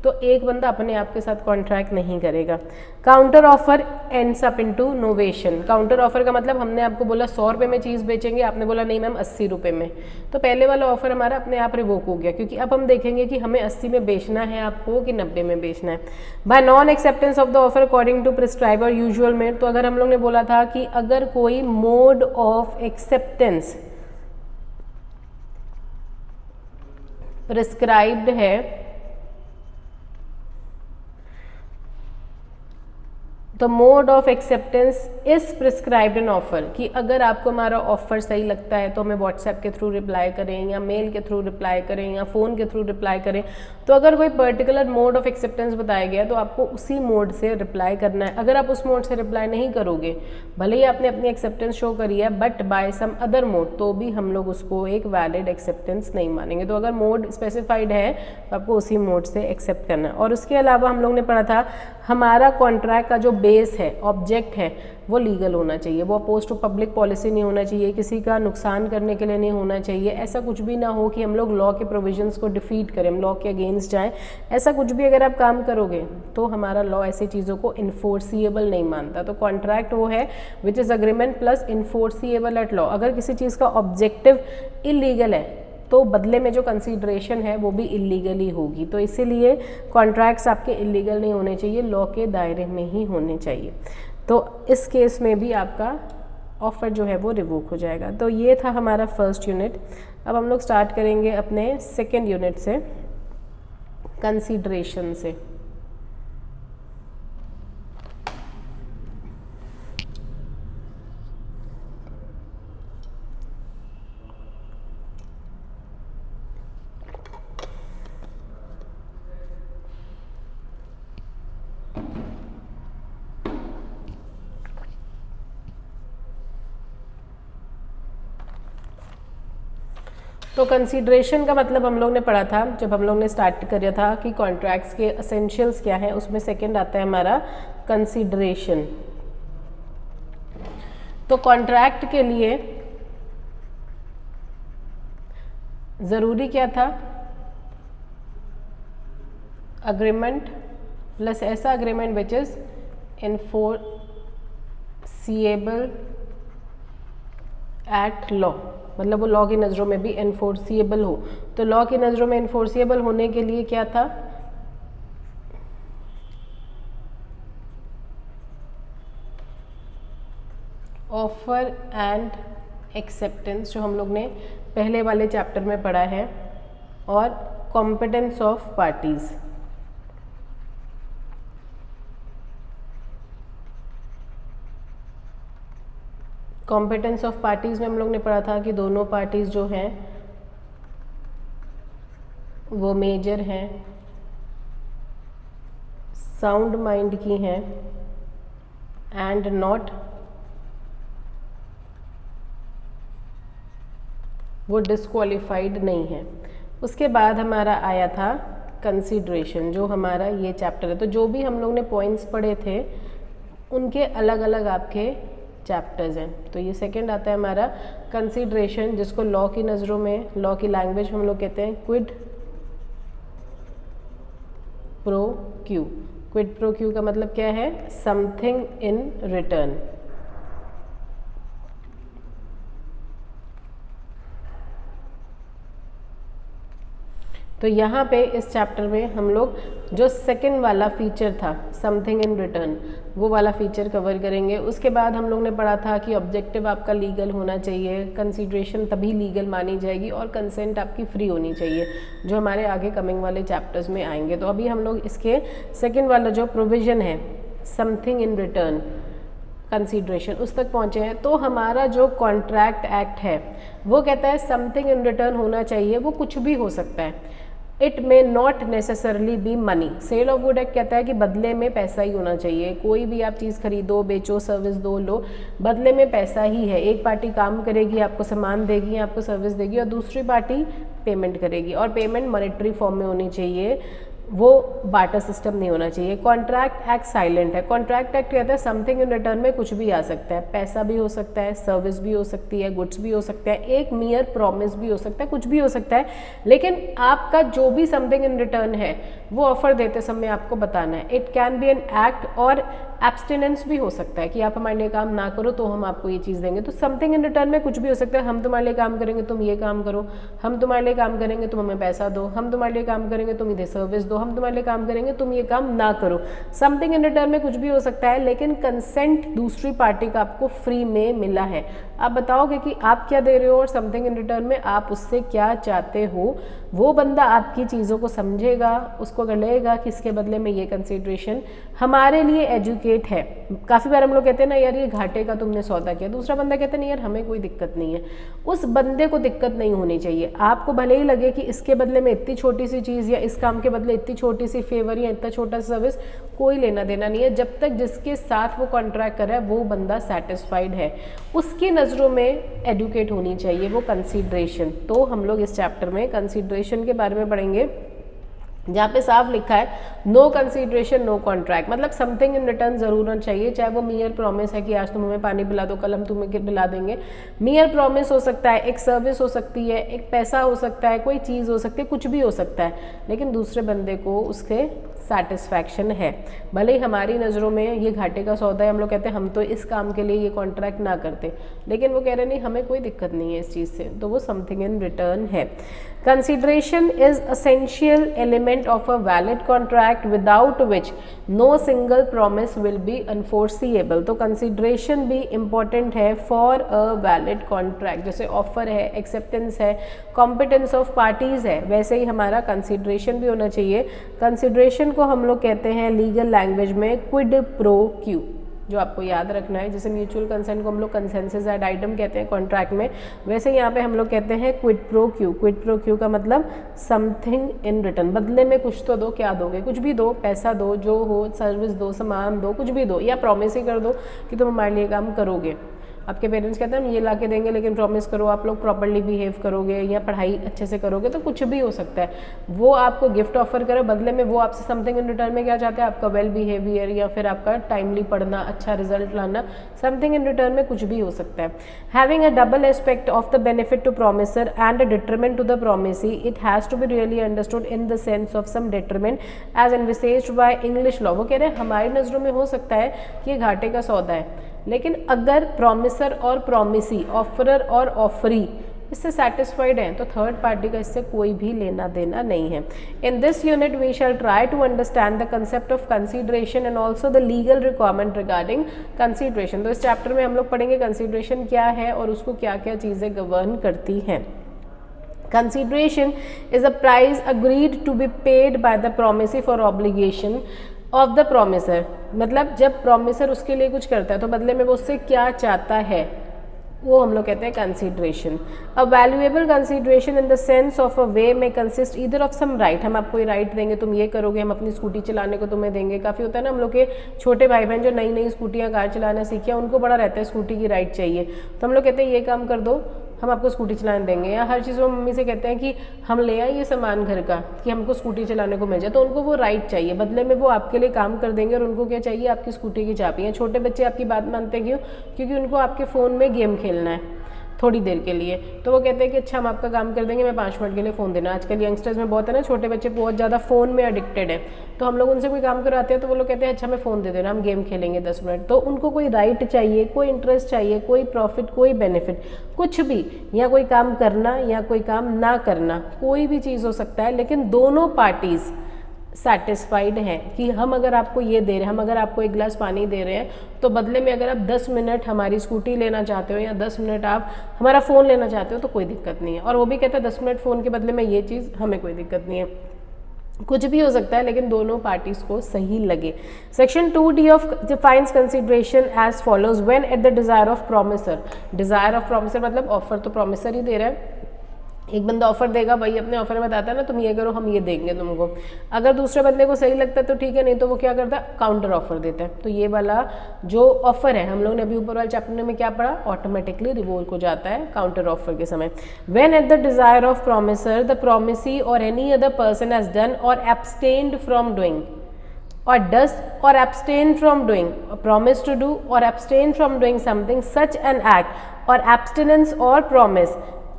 तो एक बंदा अपने आप के साथ कॉन्ट्रैक्ट नहीं करेगा। Counter offer ends up into novation. Counter offer का मतलब हमने आपको बोला 100 रुपये में चीज़ बेचेंगे, आपने बोला नहीं मैम 80 रुपये में, तो पहले वाला ऑफर हमारा अपने आप रिवोक हो गया, क्योंकि अब हम देखेंगे कि हमें 80 में बेचना है आपको कि 90 में बेचना है। By non acceptance of the offer according to prescribe or usual made, तो अगर हम लोग ने बोला था कि अगर कोई मोड ऑफ एक्सेप्टेंस प्रिस्क्राइब्ड है तो mode of acceptance is prescribed in offer, कि अगर आपको हमारा ऑफर सही लगता है तो हमें व्हाट्सएप के थ्रू रिप्लाई करें या मेल के थ्रू रिप्लाई करें या फ़ोन के थ्रू रिप्लाई करें। तो अगर कोई पर्टिकुलर मोड ऑफ एक्सेप्टेंस बताया गया तो आपको उसी मोड से रिप्लाई करना है। अगर आप उस मोड से रिप्लाई नहीं करोगे, भले ही आपने अपनी एक्सेप्टेंस शो करी है but by some other mode, तो भी हम लोग उसको एक वैलिड एक्सेप्टेंस नहीं मानेंगे। तो अगर मोड स्पेसिफाइड है तो आपको उसी मोड से एक्सेप्ट करना है। और उसके अलावा हम लोग ने पढ़ा था हमारा कॉन्ट्रैक्ट का जो बेस है, ऑब्जेक्ट है, वो लीगल होना चाहिए, वो अपोज टू पब्लिक पॉलिसी नहीं होना चाहिए, किसी का नुकसान करने के लिए नहीं होना चाहिए। ऐसा कुछ भी ना हो कि हम लोग लॉ के प्रोविजंस को डिफीट करें, हम लॉ के अगेंस्ट जाएं। ऐसा कुछ भी अगर आप काम करोगे तो हमारा लॉ ऐसी चीज़ों को इन्फोर्सिएबल नहीं मानता। तो कॉन्ट्रैक्ट वो है which is agreement plus enforceable at law. अगर किसी चीज़ का ऑब्जेक्टिव इलीगल है तो बदले में जो कंसीडरेशन है वो भी इलीगली होगी। तो इसीलिए कॉन्ट्रैक्ट्स आपके इलीगल नहीं होने चाहिए, लॉ के दायरे में ही होने चाहिए। तो इस केस में भी आपका ऑफर जो है वो रिवोक हो जाएगा। तो ये था हमारा फर्स्ट यूनिट। अब हम लोग स्टार्ट करेंगे अपने सेकेंड यूनिट से, कंसीडरेशन से। तो कंसीडरेशन का मतलब हम लोग ने पढ़ा था जब हम लोग ने स्टार्ट किया था कि कॉन्ट्रैक्ट्स के एसेंशियल्स क्या हैं, उसमें सेकंड आता है हमारा कंसीडरेशन। तो कॉन्ट्रैक्ट के लिए ज़रूरी क्या था, अग्रीमेंट प्लस ऐसा agreement which is enforceable at law, मतलब वो लॉ की नज़रों में भी इन्फोर्सिएबल हो। तो लॉ की नज़रों में इन्फोर्सिएबल होने के लिए क्या था, ऑफर एंड एक्सेप्टेंस, जो हम लोग ने पहले वाले चैप्टर में पढ़ा है, और competence of parties. Competence of parties में हम लोग ने पढ़ा था कि दोनों पार्टीज़ जो हैं वो मेजर हैं, साउंड माइंड की हैं एंड नॉट, वो डिस्क्वालिफाइड नहीं है। उसके बाद हमारा आया था कंसीडरेशन, जो हमारा ये चैप्टर है। तो जो भी हम लोग ने पॉइंट्स पढ़े थे उनके अलग अलग आपके चैप्टर्स हैं। तो ये सेकंड आता है हमारा कंसीडरेशन, जिसको लॉ की नज़रों में, लॉ की लैंग्वेज में हम लोग कहते हैं quid pro Q. Quid pro Q का मतलब क्या है, समथिंग इन रिटर्न। तो यहाँ पे इस चैप्टर में हम लोग जो सेकंड वाला फीचर था समथिंग इन रिटर्न, वो वाला फीचर कवर करेंगे। उसके बाद हम लोग ने पढ़ा था कि ऑब्जेक्टिव आपका लीगल होना चाहिए, कंसीडरेशन तभी लीगल मानी जाएगी और कंसेंट आपकी फ्री होनी चाहिए, जो हमारे आगे कमिंग वाले चैप्टर्स में आएंगे। तो अभी हम लोग इसके सेकेंड वाला जो प्रोविज़न है समथिंग इन रिटर्न कंसीडरेशन, उस तक पहुँचे हैं। तो हमारा जो कॉन्ट्रैक्ट एक्ट है वो कहता है समथिंग इन रिटर्न होना चाहिए, वो कुछ भी हो सकता है। It may not necessarily be money. Sale of good act कहता है कि बदले में पैसा ही होना चाहिए। कोई भी आप चीज़ खरीदो, बेचो, सर्विस दो, लो, बदले में पैसा ही है। एक पार्टी काम करेगी, आपको सामान देगी, आपको सर्विस देगी, और दूसरी पार्टी पेमेंट करेगी, और पेमेंट मॉनेटरी फॉर्म में होनी चाहिए, वो बार्टर सिस्टम नहीं होना चाहिए। कॉन्ट्रैक्ट एक्ट साइलेंट है। कॉन्ट्रैक्ट एक्ट कहता है समथिंग इन रिटर्न में कुछ भी आ सकता है, पैसा भी हो सकता है, सर्विस भी हो सकती है, गुड्स भी हो सकता है, एक मियर प्रॉमिस भी हो सकता है, कुछ भी हो सकता है। लेकिन आपका जो भी समथिंग इन रिटर्न है वो ऑफर देते समय आपको बताना है। It can B an act और एब्सटिनेंस भी हो सकता है कि आप हमारे लिए काम ना करो तो हम आपको ये चीज़ देंगे। तो समथिंग इन रिटर्न में कुछ भी हो सकता है। हम तुम्हारे लिए काम करेंगे, तुम ये काम करो, हम तुम्हारे लिए काम करेंगे, तुम हमें पैसा दो, हम तुम्हारे लिए काम करेंगे, तुम इधर सर्विस दो, हम तुम्हारे लिए काम करेंगे, तुम ये काम ना करो। समथिंग इन रिटर्न में कुछ भी हो सकता है, लेकिन कंसेंट दूसरी पार्टी का आपको फ्री में मिला है। आप बताओगे कि आप क्या दे रहे हो और समथिंग इन रिटर्न में आप उससे क्या चाहते हो। वो बंदा आपकी चीज़ों को समझेगा, उसको अगर लगेगा कि इसके बदले में ये कंसिडरेशन हमारे लिए एजुकेट है। काफ़ी बार हम लोग कहते हैं ना, यार ये घाटे का तुमने सौदा किया, दूसरा बंदा कहता है नहीं यार हमें कोई दिक्कत नहीं है। उस बंदे को दिक्कत नहीं होनी चाहिए। आपको भले ही लगे कि इसके बदले में इतनी छोटी सी चीज़ या इस काम के बदले इतनी छोटी सी फेवर या इतना छोटा सा सर्विस, कोई लेना देना नहीं है जब तक जिसके साथ वो कॉन्ट्रैक्ट कर रहा है वो बंदा सेटिस्फाइड है। उसकी नज़रों में एडुकेट होनी चाहिए वो कंसीडरेशन। तो हम लोग इस चैप्टर में कंसीडरेशन के बारे में पढ़ेंगे, जहाँ पे साफ लिखा है नो कंसीडरेशन नो कॉन्ट्रैक्ट। मतलब समथिंग इन रिटर्न ज़रूर होना चाहिए, चाहे वो मियर प्रॉमिस है कि आज तुम हमें पानी पिला दो, कल हम तुम्हें पिला देंगे। मियर प्रॉमिस हो सकता है, एक सर्विस हो सकती है, एक पैसा हो सकता है, कोई चीज़ हो सकती है, कुछ भी हो सकता है, लेकिन दूसरे बंदे को उसके सेटिस्फैक्शन है। भले ही हमारी नज़रों में ये घाटे का सौदा है, हम लोग कहते हैं हम तो इस काम के लिए ये कॉन्ट्रैक्ट ना करते, लेकिन वो कह रहे नहीं हमें कोई दिक्कत नहीं है इस चीज़ से, तो वो समथिंग इन रिटर्न है। Consideration is essential element of a valid contract without which no single promise will be unenforceable. तो कंसीडरेशन भी इम्पॉर्टेंट है फॉर अ वैलिड कॉन्ट्रैक्ट। जैसे ऑफर है, एक्सेप्टेंस है, कॉम्पिटेंस ऑफ पार्टीज़ है, वैसे ही हमारा कंसीडरेशन भी होना चाहिए। कंसीडरेशन को हम लोग कहते हैं लीगल लैंग्वेज में क्विड प्रो क्यू, जो आपको याद रखना है। जैसे म्यूचुअल कंसेंट को हम लोग कंसेंसस एड आइटम कहते हैं कॉन्ट्रैक्ट में, वैसे यहाँ पे हम लोग कहते हैं quid pro Q. Quid pro Q का मतलब समथिंग इन रिटर्न, बदले में कुछ तो दो। क्या दोगे? कुछ भी दो, पैसा दो, जो हो, सर्विस दो, सामान दो, कुछ भी दो, या प्रॉमिस ही कर दो कि तुम हमारे लिए काम करोगे। आपके पेरेंट्स कहते हैं हम ये ला के देंगे, लेकिन प्रॉमिस करो आप लोग प्रॉपर्ली बिहेव करोगे या पढ़ाई अच्छे से करोगे, तो कुछ भी हो सकता है। वो आपको गिफ्ट ऑफर करो, बदले में वो आपसे समथिंग इन रिटर्न में क्या चाहते हैं? आपका वेल बिहेवियर या फिर आपका टाइमली पढ़ना, अच्छा रिजल्ट लाना। समथिंग इन रिटर्न में कुछ भी हो सकता है। Having a double aspect of the benefit to promisor and a detriment to the promisee, it has to be really understood in the sense of some detriment as envisaged by English law. वो कह रहे हैं हमारी नज़रों में हो सकता है कि ये घाटे का सौदा है, लेकिन अगर प्रॉमिसर और प्रॉमिसी, ऑफरर और ऑफरी इससे सेटिस्फाइड हैं तो थर्ड पार्टी का इससे कोई भी लेना देना नहीं है। In this unit we shall try to understand the concept of consideration and also the legal requirement regarding consideration. तो इस चैप्टर में हम लोग पढ़ेंगे कंसीडरेशन क्या है और उसको क्या क्या चीज़ें गवर्न करती हैं। Consideration is a price agreed to be paid by the promisee for obligation of the promiser। मतलब जब promiser उसके लिए कुछ करता है तो बदले में वो उससे क्या चाहता है, वो हम लोग कहते हैं consideration. A valuable consideration in the sense of a way may consist either of some right. हम आपको ये राइट देंगे, तुम ये करोगे, हम अपनी स्कूटी चलाने को तुम्हें देंगे। काफ़ी होता है ना, हम लोग के छोटे भाई बहन जो नई नई स्कूटियाँ कार चलाना सीखे, उनको बड़ा रहता है स्कूटी की राइट चाहिए, तो हम लोग कहते हैं ये काम कर दो, हम आपको स्कूटी चलाने देंगे। या हर चीज़ वो मम्मी से कहते हैं कि हम ले आए ये सामान घर का कि हमको स्कूटी चलाने को मिल जाए, तो उनको वो राइट चाहिए, बदले में वो आपके लिए काम कर देंगे। और उनको क्या चाहिए? आपकी स्कूटी की चाबी। छोटे बच्चे आपकी बात मानते क्यों? क्योंकि उनको आपके फ़ोन में गेम खेलना है। थोड़ी देर के लिए। तो वो कहते हैं कि अच्छा हम आपका काम कर देंगे, मैं 5 मिनट के लिए फ़ोन देना। आजकल यंगस्टर्स में बहुत है ना, छोटे बच्चे बहुत ज़्यादा फ़ोन में एडिक्टेड है, तो हम लोग उनसे कोई काम कराते हैं तो वो लोग कहते हैं अच्छा मैं फ़ोन दे देना, हम गेम खेलेंगे 10 मिनट। तो उनको कोई राइट चाहिए, कोई इंटरेस्ट चाहिए, कोई प्रॉफिट, कोई बेनिफिट, कुछ भी, या कोई काम करना या कोई काम ना करना, कोई भी चीज़ हो सकता है, लेकिन दोनों पार्टीज़ सेटिस्फाइड हैं कि हम अगर आपको ये दे रहे हैं, हम अगर आपको एक गिलास पानी दे रहे हैं, तो बदले में अगर आप 10 मिनट हमारी स्कूटी लेना चाहते हो या 10 मिनट आप हमारा फ़ोन लेना चाहते हो तो कोई दिक्कत नहीं है। और वो भी कहता है 10 मिनट फ़ोन के बदले में ये चीज़, हमें कोई दिक्कत नहीं है। कुछ भी हो सकता है लेकिन दोनों पार्टीज को सही लगे। Section 2D of defines consideration as follows when at the desire of promisor. Desire of promisor मतलब ऑफर तो प्रोमिसर ही दे रहा है। एक बंदा ऑफर देगा, भाई अपने ऑफर में बताता है ना तुम ये करो हम ये देंगे तुमको, अगर दूसरे बंदे को सही लगता है तो ठीक है, नहीं तो वो क्या करता है, काउंटर ऑफर देता है। तो ये वाला जो ऑफर है, हम लोग ने अभी ऊपर वाले चैप्टर में क्या पढ़ा, ऑटोमेटिकली रिवोल्व हो जाता है काउंटर ऑफर के समय। When at the desire of promisor the promisee or any other person has done or abstained from doing or does or abstain from doing, or promise to do or abstain from doing something, such an act or abstinence or promise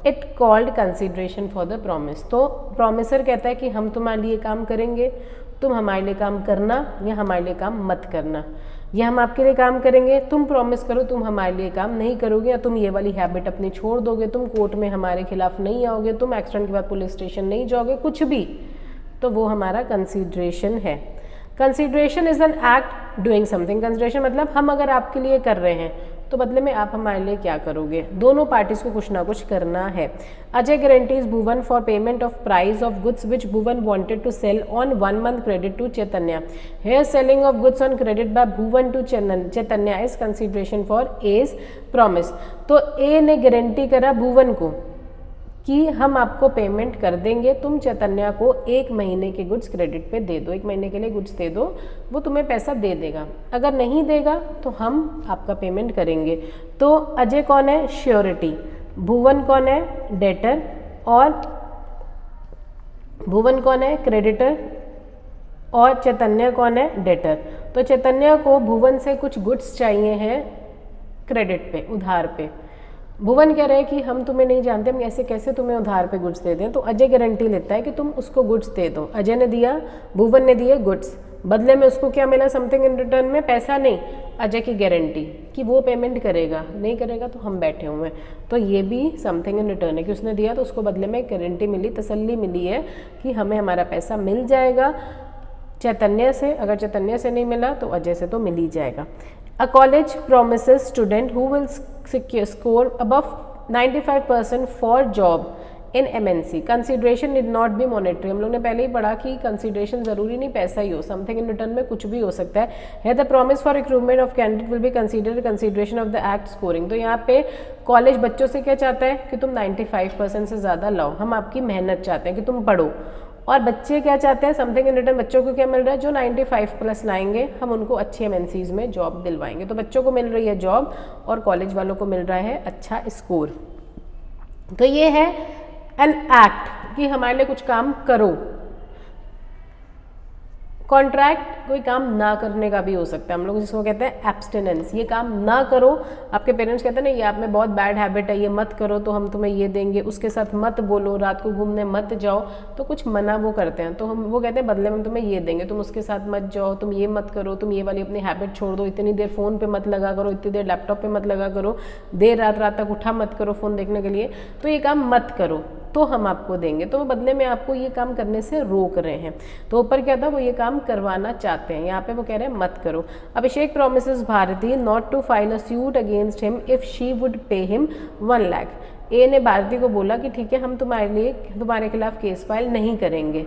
it called consideration for the promise। तो promiser कहता है कि हम तुम्हारे लिए काम करेंगे, तुम हमारे लिए काम करना या हमारे लिए काम मत करना, या हम आपके लिए काम करेंगे, तुम प्रॉमिस करो तुम हमारे लिए काम नहीं करोगे, या तुम ये वाली हैबिट अपनी छोड़ दोगे, तुम कोर्ट में हमारे खिलाफ नहीं आओगे, तुम एक्सीडेंट के बाद पुलिस स्टेशन नहीं जाओगे, कुछ भी, तो वो हमारा कंसिडरेशन है। Consideration is an act doing something. Consideration मतलब हम अगर आपके लिए कर रहे हैं तो बदले में आप हमारे लिए क्या करोगे, दोनों पार्टीज को कुछ ना कुछ करना है। Ajay guarantees Bhuvan for payment of price of goods which Bhuvan wanted to sell on 1 month credit to Chaitanya. Here selling of goods on credit by Bhuvan to Chaitanya is consideration for as promise. तो ए ने गारंटी करा भुवन को कि हम आपको पेमेंट कर देंगे, तुम चैतन्य को 1 महीने के गुड्स क्रेडिट पे दे दो, 1 महीने के लिए गुड्स दे दो, वो तुम्हें पैसा दे देगा, अगर नहीं देगा तो हम आपका पेमेंट करेंगे। तो अजय कौन है, श्योरिटी, भुवन कौन है, डेटर, और भुवन कौन है, क्रेडिटर, और चैतन्य कौन है, डेटर। तो चैतन्य को भुवन से कुछ गुड्स चाहिए हैं क्रेडिट पे, उधार पे। भुवन कह रहे हैं कि हम तुम्हें नहीं जानते, हम ऐसे कैसे तुम्हें उधार पे गुड्स दे दें। तो अजय गारंटी लेता है कि तुम उसको गुड्स दे दो। अजय ने दिया, भुवन ने दिए गुड्स, बदले में उसको क्या मिला, समथिंग इन रिटर्न में, पैसा नहीं, अजय की गारंटी कि वो पेमेंट करेगा, नहीं करेगा तो हम बैठे हुए हैं। तो ये भी समथिंग इन रिटर्न है कि उसने दिया तो उसको बदले में गारंटी मिली, तसल्ली मिली है कि हमें हमारा पैसा मिल जाएगा चैतन्य से, अगर चैतन्य से नहीं मिला तो अजय से तो मिल ही जाएगा। A college promises student who will score above 95% for job in MNC. Consideration need not be monetary। हम लोग ने पहले ही पढ़ा कि consideration ज़रूरी नहीं पैसा ही हो, something in return में कुछ भी हो सकता है। Here the promise for recruitment of candidate will be considered consideration of the act scoring। तो यहाँ पे कॉलेज बच्चों से क्या चाहता है कि तुम 95% से ज़्यादा लाओ, हम आपकी मेहनत चाहते हैं कि तुम पढ़ो, और बच्चे क्या चाहते हैं, समथिंग इन रिटर्न बच्चों को क्या मिल रहा है, जो 95+ लाएंगे हम उनको अच्छे एमएनसीज में जॉब दिलवाएंगे। तो बच्चों को मिल रही है जॉब और कॉलेज वालों को मिल रहा है अच्छा स्कोर। तो ये है एन एक्ट कि हमारे लिए कुछ काम करो। कॉन्ट्रैक्ट कोई काम ना करने का भी हो सकता है, हम लोग जिसको कहते हैं एब्सटिनेंस, ये काम ना करो। आपके पेरेंट्स कहते हैं ना ये आप में बहुत बैड हैबिट है, ये मत करो तो हम तुम्हें ये देंगे, उसके साथ मत बोलो, रात को घूमने मत जाओ, तो कुछ मना वो करते हैं, तो हम वो कहते हैं बदले में तुम्हें ये देंगे, तुम उसके साथ मत जाओ, तुम ये मत करो, तुम ये वाली अपनी हैबिट छोड़ दो, इतनी देर फ़ोन पे मत लगा करो, इतनी देर लैपटॉप पे मत लगा करो, देर रात तक उठा मत करो फ़ोन देखने के लिए, तो ये काम मत करो तो हम आपको देंगे। तो वो बदले में आपको ये काम करने से रोक रहे हैं। तो ऊपर क्या था, वो ये काम करवाना चाहते हैं, यहाँ पे वो कह रहे हैं मत करो। Abhishek promises Bharati not to file a suit against him if she would pay him 1 lakh. A ने भारती को बोला कि ठीक है हम तुम्हारे खिलाफ केस फाइल नहीं करेंगे,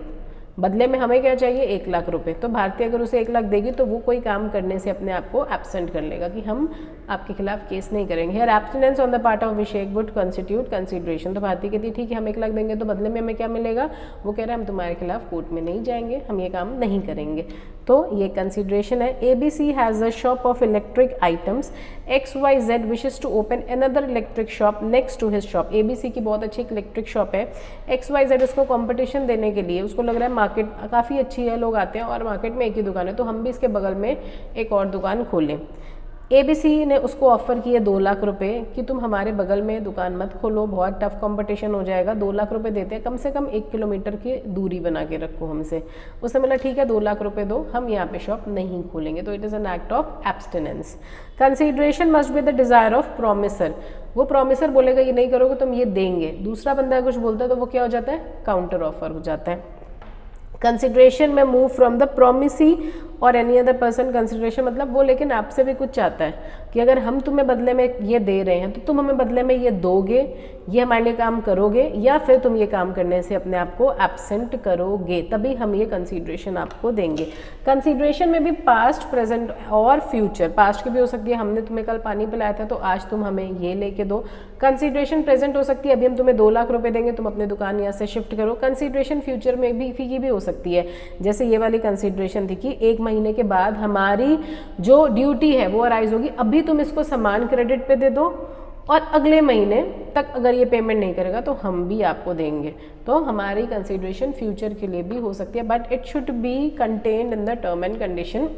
बदले में हमें क्या चाहिए, 1 लाख रुपए। तो भारती अगर उसे 1 लाख देगी तो वो कोई काम करने से अपने आप को एब्सेंट कर लेगा कि हम आपके खिलाफ केस नहीं करेंगे। Here abstinence on the part of Abhishek would constitute consideration. तो भारती कहती है ठीक है हम 1 लाख देंगे तो बदले में हमें क्या मिलेगा, वो कह रहा है हम तुम्हारे खिलाफ कोर्ट में नहीं जाएंगे, हम ये काम नहीं करेंगे। तो ये कंसिडरेशन है। ABC has a shop of electric items, XYZ wishes to open another electric shop next to his shop. ABC की बहुत अच्छी इलेक्ट्रिक शॉप है, XYZ उसको कंपटीशन देने के लिए, उसको लग रहा है मार्केट काफ़ी अच्छी है, लोग आते हैं और मार्केट में एक ही दुकान है तो हम भी इसके बगल में एक और दुकान खोलें। ABC ने उसको ऑफ़र किए 2 लाख रुपए कि तुम हमारे बगल में दुकान मत खोलो, बहुत टफ कंपटीशन हो जाएगा, 2 लाख रुपए देते हैं, कम से कम 1 किलोमीटर की दूरी बना के रखो हमसे। उसने बोला ठीक है 2 लाख रुपए दो, हम यहाँ पे शॉप नहीं खोलेंगे। तो it is an act of abstinence. Consideration must be the desire of promisor. वो प्रोमिसर बोलेगा ये नहीं करोगे तुम ये देंगे, दूसरा बंदा कुछ बोलता है तो वो क्या हो जाता है, काउंटर ऑफर हो जाता है। Consideration may move from the promisee or any other person. Consideration मतलब वो लेकिन आपसे भी कुछ चाहता है कि अगर हम तुम्हें बदले में ये दे रहे हैं तो तुम हमें बदले में ये दोगे, ये हमारे लिए काम करोगे, या फिर तुम ये काम करने से अपने आप को एब्सेंट करोगे, तभी हम ये कंसिडरेशन आपको देंगे। कंसिडरेशन में भी पास्ट, प्रेजेंट और फ्यूचर। पास्ट की भी हो सकती है, हमने तुम्हें कल पानी पिलाया था तो आज तुम हमें ये लेके दो। कंसिडरेशन प्रेजेंट हो सकती है, अभी हम तुम्हें 2 लाख रुपए देंगे, तुम अपनी दुकान यहाँ से शिफ्ट करो। कंसिडरेशन फ्यूचर में भी की भी हो सकती है, जैसे ये वाली कंसिडरेशन थी कि 1 महीने के बाद हमारी जो ड्यूटी है वो अराइज होगी, अभी तुम इसको सामान क्रेडिट पे दे दो और अगले महीने तक अगर ये पेमेंट नहीं करेगा तो हम भी आपको देंगे। तो हमारी कंसिडरेशन फ्यूचर के लिए भी हो सकती है, but it should be contained in the term and condition,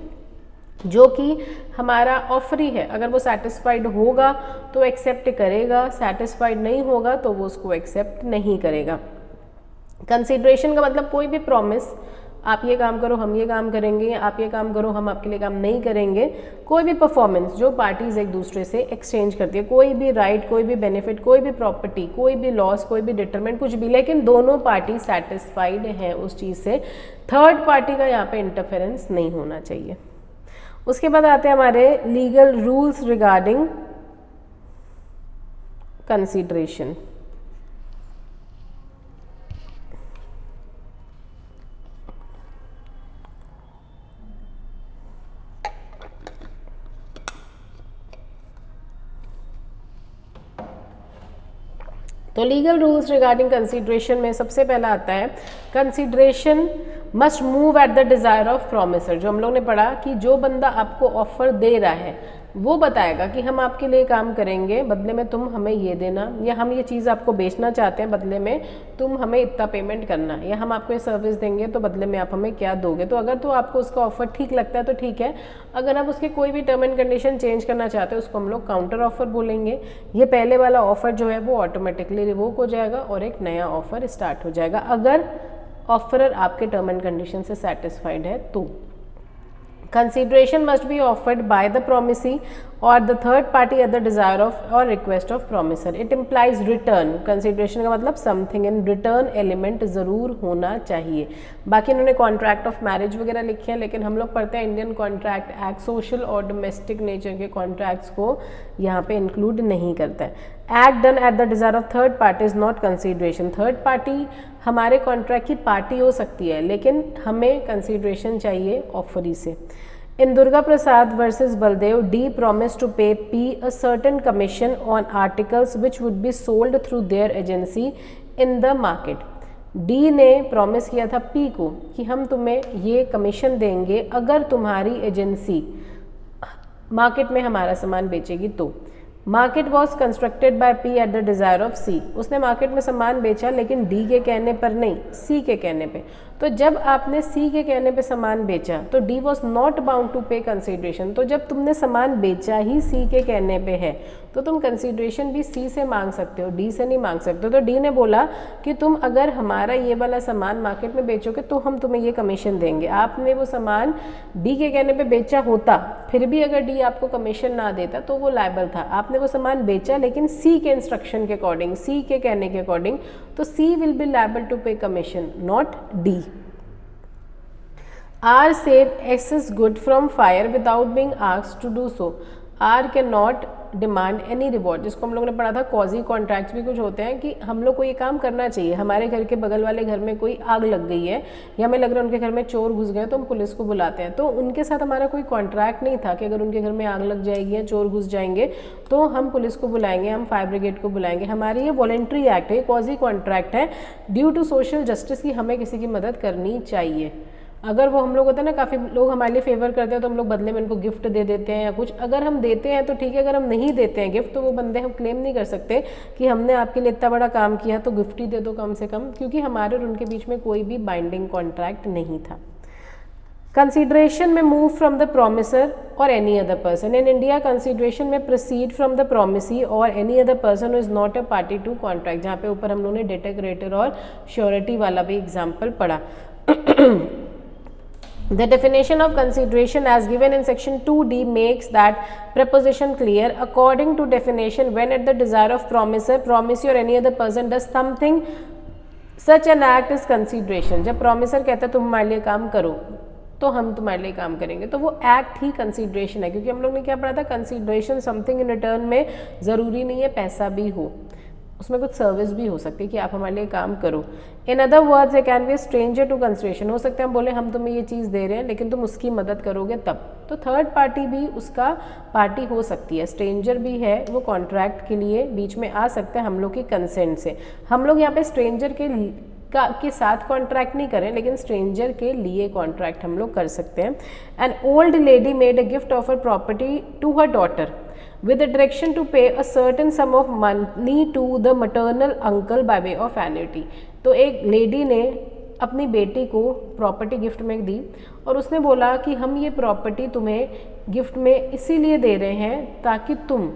जो कि हमारा ऑफर ही है। अगर वो सेटिस्फाइड होगा तो एक्सेप्ट करेगा, सेटिस्फाइड नहीं होगा तो वो उसको एक्सेप्ट नहीं करेगा। कंसिडरेशन का मतलब कोई भी प्रॉमिस, आप ये काम करो हम ये काम करेंगे, आप ये काम करो हम आपके लिए काम नहीं करेंगे। कोई भी परफॉर्मेंस जो पार्टीज एक दूसरे से एक्सचेंज करती है, कोई भी राइट, कोई भी बेनिफिट, कोई भी प्रॉपर्टी, कोई भी लॉस, कोई भी डिटरमेंट, कुछ भी, लेकिन दोनों पार्टी सेटिस्फाइड हैं उस चीज़ से। थर्ड पार्टी का यहाँ पे इंटरफेरेंस नहीं होना चाहिए। उसके बाद आते हैं हमारे लीगल रूल्स रिगार्डिंग कंसिडरेशन। तो लीगल रूल्स रिगार्डिंग कंसिडरेशन में सबसे पहला आता है consideration must move at the desire of promisor. जो हम लोग ने पढ़ा कि जो बंदा आपको ऑफर दे रहा है वो बताएगा कि हम आपके लिए काम करेंगे, बदले में तुम हमें ये देना, या हम ये चीज़ आपको बेचना चाहते हैं, बदले में तुम हमें इतना पेमेंट करना, या हम आपको ये सर्विस देंगे तो बदले में आप हमें क्या दोगे। तो अगर तो आपको उसका ऑफर ठीक लगता है तो ठीक है, अगर आप उसके कोई भी टर्म एंड कंडीशन चेंज करना चाहते हो उसको हम लोग काउंटर ऑफर बोलेंगे। ये पहले वाला ऑफर जो है वो ऑटोमेटिकली रिवोक हो जाएगा और एक नया ऑफर स्टार्ट हो जाएगा, अगर ऑफरर आपके टर्म एंड कंडीशन से सेटिस्फाइड है तो। Consideration must be offered by the promisee or the third party at the desire of or request of promiser. It implies return. Consideration का मतलब something in return element ज़रूर होना चाहिए। बाकी इन्होंने कॉन्ट्रैक्ट ऑफ मैरिज वगैरह लिखे हैं, लेकिन हम लोग पढ़ते हैं इंडियन कॉन्ट्रैक्ट एक्ट सोशल और डोमेस्टिक नेचर के कॉन्ट्रैक्ट्स को यहाँ पे इंक्लूड नहीं करता है। Act done at the desire of third party is not consideration. Third party हमारे कॉन्ट्रैक्ट की पार्टी हो सकती है, लेकिन हमें कंसिडरेशन चाहिए ऑफरी से। In Durga Prasad versus Baldev, D promised to pay P a certain commission on articles which would be sold through their agency in the market. D ने प्रॉमिस किया था P को कि हम तुम्हें ये कमीशन देंगे अगर तुम्हारी एजेंसी मार्केट में हमारा सामान बेचेगी तो। Market was constructed by P eight the desire of C। उसने मार्केट में सामान बेचा लेकिन D के कहने पर नहीं, C के कहने पे। तो जब आपने C के कहने पे सामान बेचा तो D was not bound to pay consideration. तो जब तुमने सामान बेचा ही C के कहने पे है तो तुम कंसिडरेशन भी C से मांग सकते हो, D से नहीं मांग सकते हो। तो D ने बोला कि तुम अगर हमारा ये वाला सामान मार्केट में बेचोगे तो हम तुम्हें ये कमीशन देंगे। आपने वो सामान D के कहने पे बेचा होता, फिर भी अगर D आपको कमीशन ना देता तो वो लायबल था। आपने वो सामान बेचा लेकिन C के इंस्ट्रक्शन के अकॉर्डिंग, C के कहने के अकॉर्डिंग, तो C will be liable to pay commission, not D। R save excess good from fire without being asked to do so. R cannot demand any reward। जिसको हम लोग ने पढ़ा था कॉजी कॉन्ट्रैक्ट्स भी कुछ होते हैं कि हम लोग को ये काम करना चाहिए। हमारे घर के बगल वाले घर में कोई आग लग गई है या हमें लग रहा है उनके घर में चोर घुस गए तो हम पुलिस को बुलाते हैं। तो उनके साथ हमारा कोई कॉन्ट्रैक्ट नहीं था कि अगर उनके घर में आग लग जाएगी या चोर घुस जाएंगे तो हम पुलिस को बुलाएंगे, हम फायर ब्रिगेड को बुलाएंगे। हमारी ये वॉलेंट्री एक्ट है, कॉजी कॉन्ट्रैक्ट है, ड्यू टू सोशल जस्टिस की हमें किसी की मदद करनी चाहिए। अगर वो हम लोग होते हैं ना, काफ़ी लोग हमारे लिए फेवर करते हैं तो हम लोग बदले में उनको गिफ्ट दे देते हैं या कुछ, अगर हम देते हैं तो ठीक है, अगर हम नहीं देते हैं गिफ्ट तो वो बंदे हम क्लेम नहीं कर सकते कि हमने आपके लिए इतना बड़ा काम किया तो गिफ्ट ही दे दो कम से कम, क्योंकि हमारे और उनके बीच में कोई भी बाइंडिंग कॉन्ट्रैक्ट नहीं था। Consideration may move from the promisor or any other person. In India consideration may proceed from the promisee or any other person is not a party to contract, जहाँ पे ऊपर हम लोगों ने डेटर क्रेडिटर और श्योरिटी वाला भी एग्जाम्पल पढ़ा। The definition of consideration as given in section 2D makes that preposition clear. According to definition, when at the desire of promisor, promisee or any other person does something, such an act is consideration. जब promisor कहता है तुम हमारे लिए काम करो तो हम तुम्हारे लिए काम करेंगे, तो वो एक्ट ही कंसिडरेशन है, क्योंकि हम लोग ने क्या पढ़ा था, कंसिडरेशन समथिंग इन रिटर्न में ज़रूरी नहीं है पैसा भी हो, उसमें कुछ सर्विस भी हो सकती है कि आप हमारे लिए काम करो। In other words, A can be stranger to consideration, हो सकता है हम बोले हम तुम्हें ये चीज़ दे रहे हैं लेकिन तुम उसकी मदद करोगे तब, तो थर्ड पार्टी भी उसका पार्टी हो सकती है, स्ट्रेंजर भी है, वो कॉन्ट्रैक्ट के लिए बीच में आ सकता है हम लोग की कंसेंट से। हम लोग यहाँ पे स्ट्रेंजर के साथ कॉन्ट्रैक्ट नहीं करें, लेकिन स्ट्रेंजर के लिए कॉन्ट्रैक्ट हम लोग कर सकते हैं। An old lady made a gift of her property to her daughter with the direction to pay a certain sum of money to the maternal uncle by way of annuity। तो एक लेडी ने अपनी बेटी को प्रॉपर्टी गिफ्ट में दी और उसने बोला कि हम ये प्रॉपर्टी तुम्हें गिफ्ट में इसीलिए दे रहे हैं ताकि तुम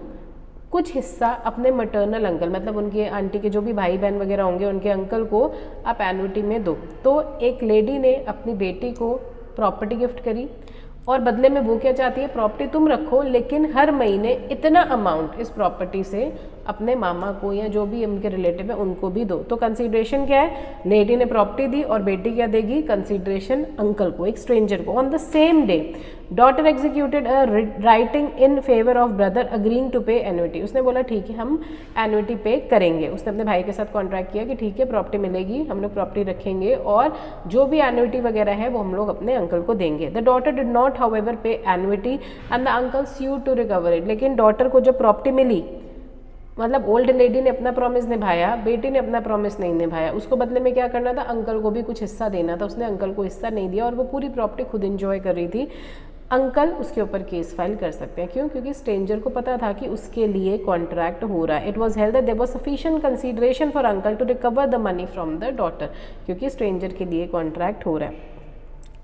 कुछ हिस्सा अपने मटर्नल अंकल, मतलब उनके आंटी के जो भी भाई बहन वगैरह होंगे उनके अंकल को आप एन्युटी में दो। तो एक लेडी ने अपनी बेटी को प्रॉपर्टी गिफ्ट करी और बदले में वो क्या चाहती है, प्रॉपर्टी तुम रखो लेकिन हर महीने इतना अमाउंट इस प्रॉपर्टी से अपने मामा को या जो भी उनके रिलेटिव है उनको भी दो। तो कंसीडरेशन क्या है, लेडी ने प्रॉपर्टी दी और बेटी क्या देगी, कंसीडरेशन अंकल को, एक स्ट्रेंजर को। On the same day daughter executed a writing in favour of brother agreeing to pay annuity. उसने बोला ठीक है हम एन्युटी पे करेंगे, उसने अपने भाई के साथ कॉन्ट्रैक्ट किया कि ठीक है प्रॉपर्टी मिलेगी, हम लोग प्रॉपर्टी रखेंगे और जो भी एन्युटी वगैरह है वो हम लोग अपने अंकल को देंगे। The daughter did not however pay annuity and the uncle sued to recover it. लेकिन डॉटर को जब प्रॉपर्टी मिली, मतलब ओल्ड लेडी ने अपना प्रॉमिस निभाया, बेटी ने अपना प्रॉमिस नहीं निभाया, उसको बदले में क्या करना था, अंकल को भी कुछ हिस्सा देना था, उसने अंकल को हिस्सा नहीं दिया और वो पूरी प्रॉपर्टी खुद एंजॉय कर रही थी। अंकल उसके ऊपर केस फाइल कर सकते हैं, क्यों, क्योंकि स्ट्रेंजर को पता था कि उसके लिए कॉन्ट्रैक्ट हो रहा है। It was held that there was sufficient consideration for uncle to recover the money from the daughter, क्योंकि स्ट्रेंजर के लिए कॉन्ट्रैक्ट हो रहा है।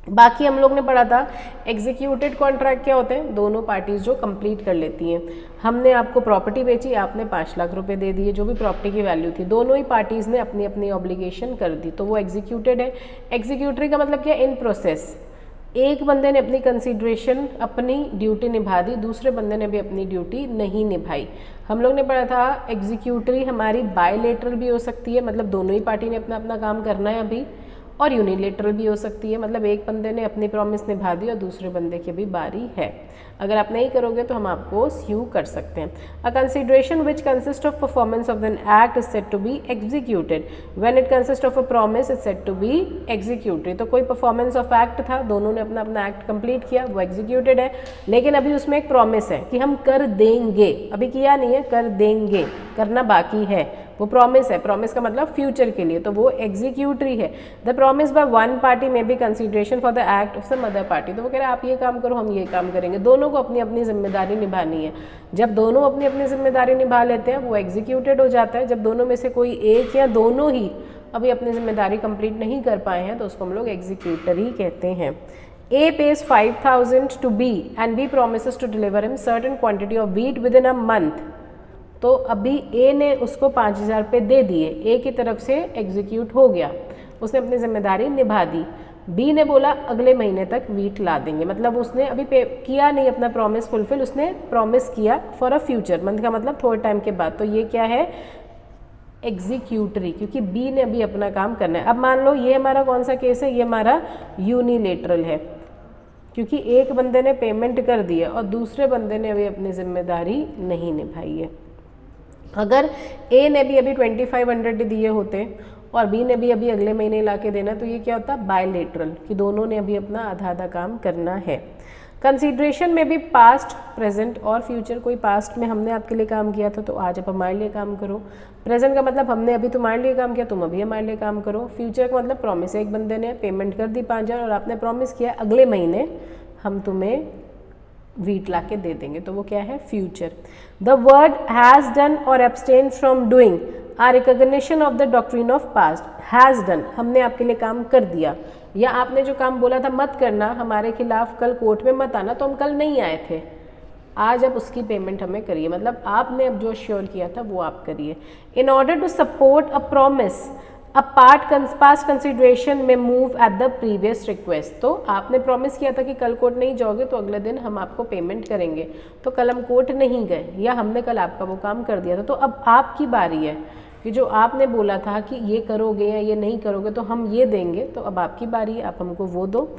बाकी हम लोग ने पढ़ा था एग्जीक्यूटेड कॉन्ट्रैक्ट क्या होते हैं, दोनों पार्टीज जो कंप्लीट कर लेती हैं। हमने आपको प्रॉपर्टी बेची, आपने 5 लाख रुपए दे दिए, जो भी प्रॉपर्टी की वैल्यू थी, दोनों ही पार्टीज ने अपनी अपनी ऑब्लिगेशन कर दी, तो वो एग्जीक्यूटेड है। एग्जीक्यूटरी का मतलब क्या, इन प्रोसेस। एक बंदे ने अपनी कंसीडरेशन, अपनी ड्यूटी निभा दी, दूसरे बंदे ने भी अपनी ड्यूटी नहीं निभाई। हम लोग ने पढ़ा था एग्जीक्यूटरी हमारी बायलेटरल भी हो सकती है, मतलब दोनों ही पार्टी ने अपना अपना काम करना है अभी, और यूनिलेटरल भी हो सकती है, मतलब एक बंदे ने अपनी प्रॉमिस निभा दी और दूसरे बंदे की भी बारी है। अगर आप नहीं करोगे तो हम आपको स्यू कर सकते हैं। A consideration which consist of performance of an act is said to be executed when it consist of a promise is said to be executory. तो कोई परफॉर्मेंस ऑफ एक्ट था, दोनों ने अपना अपना एक्ट कंप्लीट किया, वो एग्जीक्यूटेड है, लेकिन अभी उसमें एक प्रॉमिस है कि हम कर देंगे, अभी किया नहीं है, कर देंगे, करना बाकी है, वो प्रॉमिस है। प्रॉमिस का मतलब फ्यूचर के लिए, तो वो एग्जीक्यूटरी है। The promise by one party may be consideration for the act of some other party. तो वो कह रहे हैं आप ये काम करो, हम ये काम करेंगे, दोनों को अपनी अपनी जिम्मेदारी निभानी है। जब दोनों अपनी अपनी जिम्मेदारी निभा लेते हैं वो एग्जीक्यूटेड हो जाता है। जब दोनों में से कोई एक या दोनों ही अभी अपनी जिम्मेदारी कंप्लीट नहीं कर पाए हैं तो उसको हम लोग एग्जीक्यूटरी कहते हैं। A pays 5,000 to B and B promises to deliver him certain quantity of wheat within a month। तो अभी A ने उसको 5,000 रुपये दे दिए, A की तरफ से एग्जीक्यूट हो गया, उसने अपनी जिम्मेदारी निभा दी। B ने बोला अगले महीने तक वीट ला देंगे, मतलब उसने अभी पे किया नहीं अपना प्रॉमिस फुलफिल, उसने प्रॉमिस किया फॉर अ फ्यूचर मंथ का मतलब थोड़े टाइम के बाद। तो ये क्या है, एग्जीक्यूटरी, क्योंकि B ने अभी अपना काम करना है। अब मान लो ये हमारा कौन सा केस है, ये हमारा यूनिलेटरल है, क्योंकि एक बंदे ने पेमेंट कर दिया और दूसरे बंदे ने अभी अपनी जिम्मेदारी नहीं निभाई है। अगर A ने भी अभी 2500 दिए होते और B ने भी अभी अगले महीने ला के देना, तो ये क्या होता है, बायलेटरल, कि दोनों ने अभी अपना आधा आधा काम करना है। कंसीडरेशन में भी पास्ट, प्रेजेंट और फ्यूचर। कोई पास्ट में हमने आपके लिए काम किया था तो आज आप हमारे लिए काम करो। प्रेजेंट का मतलब हमने अभी तुम्हारे लिए काम किया, तुम अभी हमारे लिए काम करो। फ्यूचर का मतलब प्रॉमिस, एक बंदे ने पेमेंट कर दी 5,000 और आपने प्रॉमिस किया अगले महीने हम तुम्हें वीट ला के दे देंगे, तो वो क्या है, future. The word has done or abstain from doing or recognition of the doctrine of past. Has done, हमने आपके लिए काम कर दिया, या आपने जो काम बोला था मत करना, हमारे खिलाफ कल कोर्ट में मत आना, तो हम कल नहीं आए थे, आज अब उसकी पेमेंट हमें करिए, मतलब आपने अब जो श्योर किया था वो आप करिए। In order to support a promise a past consideration may move at the previous request. तो आपने प्रॉमिस किया था कि कल कोर्ट नहीं जाओगे तो अगले दिन हम आपको पेमेंट करेंगे, तो कल हम कोर्ट नहीं गए या हमने कल आपका वो काम कर दिया था, तो अब आपकी बारी है कि जो आपने बोला था कि ये करोगे या ये नहीं करोगे तो हम ये देंगे, तो अब आपकी बारी है, आप हमको वो दो।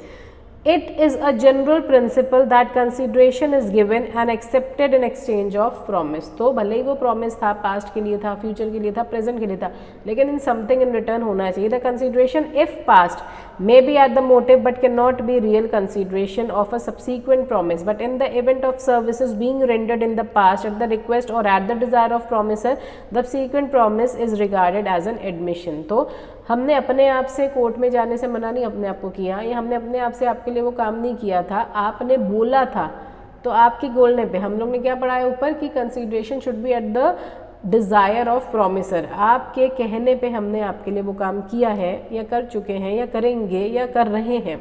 It is a general principle that consideration is given and accepted in exchange of promise। तो भले ही वो promise था, past के लिए था, future के लिए था, present के लिए था, लेकिन in something in return होना चाहिए। The consideration if past may be at the motive but cannot be real consideration of a subsequent promise, but in the event of services being rendered in the past at the request or at the desire of promiser, the subsequent promise is regarded as an admission। तो हमने अपने आप से कोर्ट में जाने से मना नहीं अपने आप को किया, या हमने अपने आप से आपके लिए वो काम नहीं किया था, आपने बोला था, तो आपके बोलने पे हम लोग ने क्या पढ़ा है ऊपर कि consideration should be eight the desire of promiser. आपके कहने पे हमने आपके लिए वो काम किया है या कर चुके हैं या करेंगे या कर रहे हैं,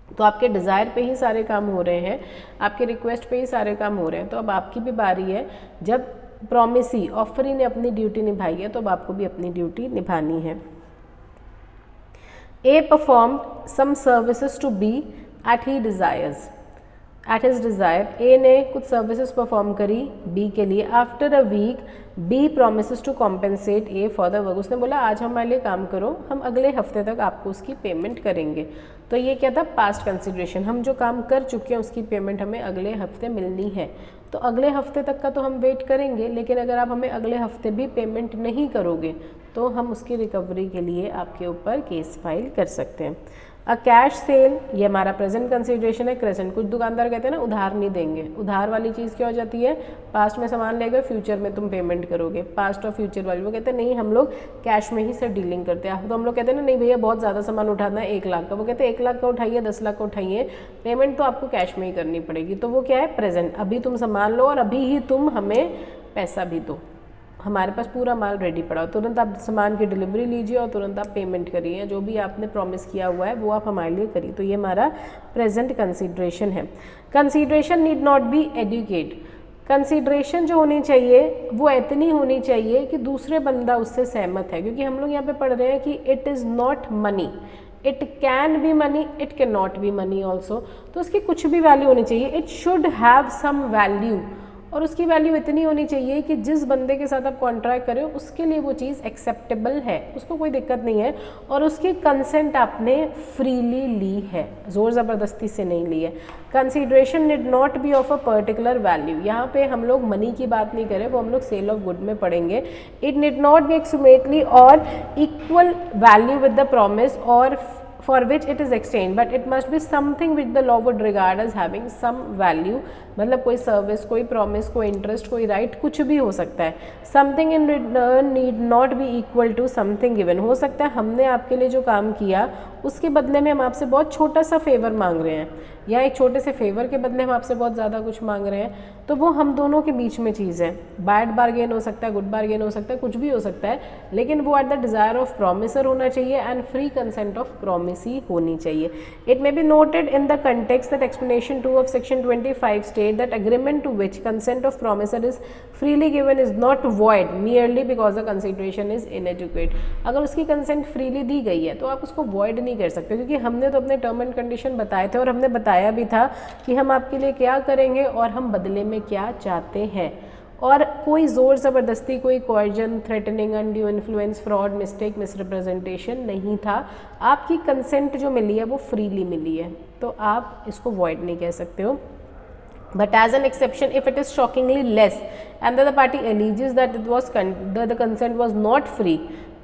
तो आपके डिज़ायर पे ही सारे काम हो रहे हैं, आपके रिक्वेस्ट पे ही सारे काम हो रहे हैं। तो अब आपकी भी बारी है, जब प्रॉमिसी ऑफरी ने अपनी ड्यूटी निभाई है तो अब आपको भी अपनी ड्यूटी निभानी है। A performed some services to B at his desire। A ने कुछ सर्विसेज परफॉर्म करी B के लिए। After a week B promises to compensate A for the work। उसने बोला आज हमारे लिए काम करो, हम अगले हफ्ते तक आपको उसकी पेमेंट करेंगे। तो ये क्या था, पास्ट कंसिडरेशन, हम जो काम कर चुके हैं उसकी पेमेंट हमें अगले हफ्ते मिलनी है। तो अगले हफ्ते तक का तो हम वेट करेंगे, लेकिन अगर आप हमें अगले हफ्ते भी पेमेंट नहीं करोगे तो हम उसकी रिकवरी के लिए आपके ऊपर केस फाइल कर सकते हैं। अ कैश सेल, ये हमारा प्रेजेंट कंसिडरेशन है। क्रेजेंट, कुछ दुकानदार कहते हैं ना उधार नहीं देंगे, उधार वाली चीज़ क्या हो जाती है, पास्ट में सामान ले गए, फ्यूचर में तुम पेमेंट करोगे, पास्ट और फ्यूचर वाली। वो कहते हैं नहीं हम लोग कैश में ही सर डीलिंग करते हैं। तो हम लोग कहते हैं ना नहीं भैया बहुत ज़्यादा सामान उठाना है 1 लाख का, वो कहते हैं 1 लाख का उठाइए, 10 लाख का उठाइए, पेमेंट तो आपको कैश में ही करनी पड़ेगी। तो वो क्या है, प्रेजेंट, अभी तुम सामान लो और अभी ही तुम हमें पैसा भी दो, हमारे पास पूरा माल रेडी पड़ा हो, तुरंत आप सामान की डिलीवरी लीजिए और तुरंत आप पेमेंट करिए, जो भी आपने प्रॉमिस किया हुआ है वो आप हमारे लिए करिए। तो ये हमारा प्रेजेंट कंसीडरेशन है। Consideration need not be adequate. Consideration जो होनी चाहिए वो इतनी होनी चाहिए कि दूसरे बंदा उससे सहमत है, क्योंकि हम लोग यहाँ पे पढ़ रहे हैं कि it is not money, it can be money, it can not be money also. तो उसकी कुछ भी वैल्यू होनी चाहिए, it should have some value, और उसकी वैल्यू इतनी होनी चाहिए कि जिस बंदे के साथ आप कॉन्ट्रैक्ट करें उसके लिए वो चीज़ एक्सेप्टेबल है, उसको कोई दिक्कत नहीं है, और उसकी कंसेंट आपने फ्रीली ली है, ज़ोर ज़बरदस्ती से नहीं ली है। Consideration need not be of a particular value, यहाँ पे हम लोग मनी की बात नहीं करें, वो हम लोग सेल ऑफ गुड में पढ़ेंगे। इट निड नॉट बी एक्सुमेटली और equal value with the promise और for which it is exchanged, but it must be something which the law would regard as having some value। मतलब कोई सर्विस, कोई प्रॉमिस, कोई इंटरेस्ट, कोई राइट, कुछ भी हो सकता है। Something in return need not be equal to something given. हो सकता है हमने आपके लिए जो काम किया उसके बदले में हम आपसे बहुत छोटा सा फेवर मांग रहे हैं, या एक छोटे से फेवर के बदले हम आपसे बहुत ज़्यादा कुछ मांग रहे हैं, तो वो हम दोनों के बीच में चीज़ है। बैड बार्गेन हो सकता है, गुड बार्गेन हो सकता है, कुछ भी हो सकता है, लेकिन वो at the desire of promisor होना चाहिए and free consent of promisee होनी चाहिए। It may be noted in the context that explanation 2 of section 25 state that agreement to which consent of promisor is freely given is not void merely because the consideration is inadequate. अगर उसकी कंसेंट फ्रीली दी गई है तो आप उसको वॉइड नहीं कर सकते, क्योंकि हमने तो अपने टर्म एंड कंडीशन बताए थे और हमने बताया भी था कि हम आपके लिए क्या करेंगे और हम बदले में क्या चाहते हैं, और कोई ज़ोर ज़बरदस्ती, कोई coercion, threatening, undue influence, fraud, mistake, misrepresentation नहीं था। आपकी कंसेंट जो मिली है वो फ्रीली मिली है, तो आप इसको वॉइड नहीं कह सकते हो। But as an exception, if it is shockingly less and the party alleges that the consent was not free,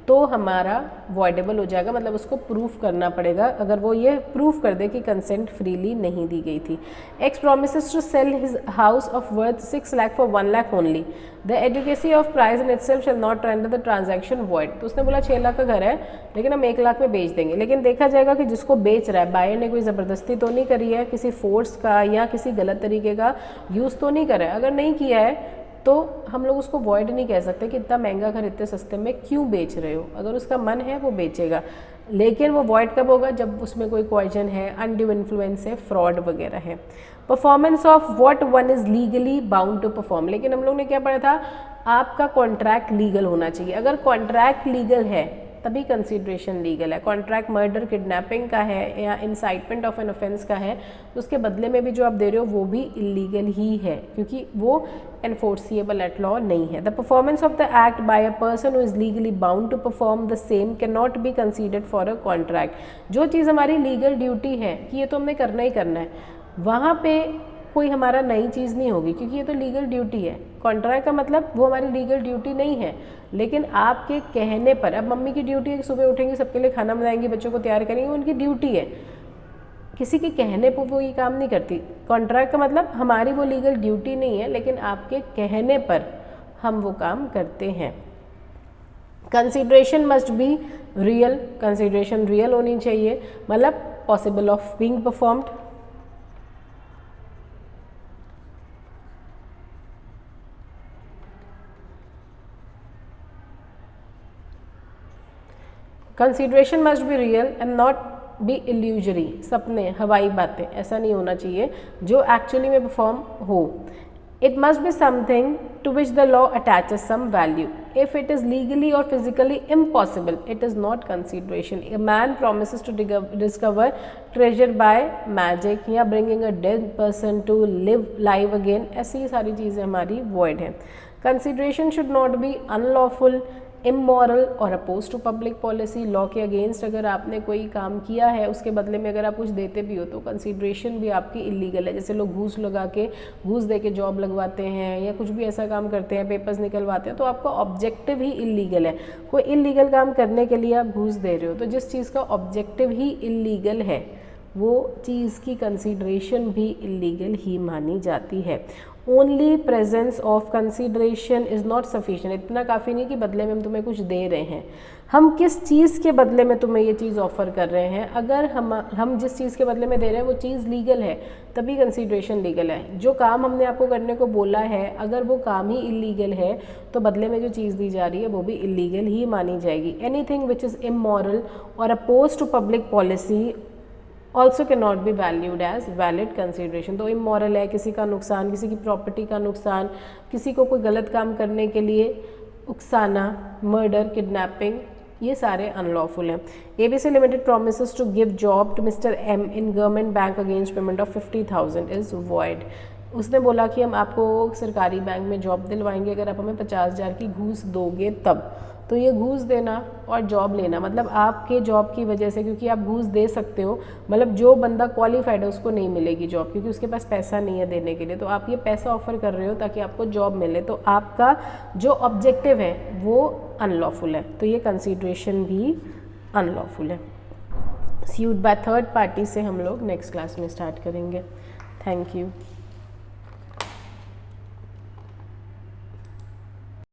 तो हमारा वॉइडेबल हो जाएगा, मतलब उसको प्रूफ करना पड़ेगा। अगर वो ये प्रूफ कर दे कि कंसेंट फ्रीली नहीं दी गई थी। X promises to sell his house of worth 6 lakh for 1 lakh only, the adequacy of price in itself shall not render the transaction void. तो उसने बोला 6 लाख का घर है लेकिन हम 1 लाख में बेच देंगे, लेकिन देखा जाएगा कि जिसको बेच रहा है, बायर ने कोई ज़बरदस्ती तो नहीं करी है, किसी फोर्स का या किसी गलत तरीके का यूज़ तो नहीं करा है। अगर नहीं किया है तो हम लोग उसको वॉइड नहीं कह सकते कि इतना महंगा घर इतने सस्ते में क्यों बेच रहे हो। अगर उसका मन है वो बेचेगा। लेकिन वो वॉइड कब होगा, जब उसमें कोई क्वेश्चन है, अनड्यू इन्फ्लुएंस है, फ्रॉड वगैरह है। Performance of what one is legally bound to perform, लेकिन हम लोग ने क्या पढ़ा था, आपका कॉन्ट्रैक्ट लीगल होना चाहिए। अगर कॉन्ट्रैक्ट लीगल है तभी कंसीडरेशन लीगल है। कॉन्ट्रैक्ट मर्डर किडनैपिंग का है या इंसाइटमेंट ऑफ एन ऑफेंस का है तो उसके बदले में भी जो आप दे रहे हो वो भी इलीगल ही है, क्योंकि वो एनफोर्सिएबल एट लॉ नहीं है। The performance of the act by a person who is legally bound to perform the same can not be considered for a contract. जो चीज़ हमारी लीगल ड्यूटी है कि ये तो हमने करना ही करना है, वहाँ पे कोई हमारा नई चीज़ नहीं होगी, क्योंकि ये तो लीगल ड्यूटी है। कॉन्ट्रैक्ट का मतलब वो हमारी लीगल ड्यूटी नहीं है, लेकिन आपके कहने पर, अब मम्मी की ड्यूटी है कि सुबह उठेंगी, सबके लिए खाना बनाएंगी, बच्चों को तैयार करेंगी, उनकी ड्यूटी है, किसी के कहने पर वो ये काम नहीं करती। कॉन्ट्रैक्ट का मतलब हमारी वो लीगल ड्यूटी नहीं है, लेकिन आपके कहने पर हम वो काम करते हैं। Consideration must be real, consideration real होनी चाहिए, मतलब possible of being performed. Consideration must be real and not be illusory, सपने, हवाई बातें, ऐसा नहीं होना चाहिए जो एक्चुअली में परफॉर्म हो। It must be something to which the law attaches some value. If it is legally or physically impossible it is not consideration. A man promises to discover treasure by magic या bringing a dead person to live live again, ऐसी सारी चीज़ें हमारी वॉइड हैं। Consideration should not be unlawful, immoral or oppose to public policy. Law के अगेंस्ट अगर आपने कोई काम किया है, उसके बदले में अगर आप कुछ देते भी हो तो कंसिडरेशन भी आपकी इलीगल है। जैसे लोग घूस लगा के, घूस दे के जॉब लगवाते हैं या कुछ भी ऐसा काम करते हैं, पेपर्स निकलवाते हैं, तो आपका ऑब्जेक्टिव ही इलीगल है। कोई इलीगल काम करने के लिए आप घूस दे रहे हो, तो जिस चीज़ का ऑब्जेक्टिव ही इलीगल है वो चीज़ की कंसिडरेशन भी इलीगल ही मानी जाती है। Only presence of consideration is not sufficient, इतना काफ़ी नहीं कि बदले में हम तुम्हें कुछ दे रहे हैं। हम किस चीज़ के बदले में तुम्हें ये चीज़ ऑफर कर रहे हैं, अगर हम जिस चीज़ के बदले में दे रहे हैं वो चीज़ लीगल है तभी कंसिडरेशन लीगल है। जो काम हमने आपको करने को बोला है, अगर वो काम ही इलीगल है तो बदले में जो चीज़ दी जा रही है वो भी इलीगल ही मानी जाएगी। Anything which is immoral or oppose to public policy also can not be valued as valid consideration. तो इमोरल है, किसी का नुकसान, किसी की प्रॉपर्टी का नुकसान, किसी को कोई गलत काम करने के लिए उकसाना, मर्डर, किडनैपिंग, ये सारे अनलॉफुल हैं। ABC limited promises to give job to mister M in government bank against payment of 50,000 is void. उसने बोला कि हम आपको सरकारी बैंक में जॉब दिलवाएंगे अगर आप हमें 50,000 की घूस दोगे तब। तो ये घूस देना और जॉब लेना, मतलब आपके जॉब की वजह से, क्योंकि आप घूस दे सकते हो, मतलब जो बंदा क्वालिफाइड है उसको नहीं मिलेगी जॉब क्योंकि उसके पास पैसा नहीं है देने के लिए, तो आप ये पैसा ऑफर कर रहे हो ताकि आपको जॉब मिले, तो आपका जो ऑब्जेक्टिव है वो अनलॉफुल है, तो ये कंसिडरेशन भी अनलॉफुल है। स्यूड बाय थर्ड पार्टी से हम लोग नेक्स्ट क्लास में स्टार्ट करेंगे। Thank you.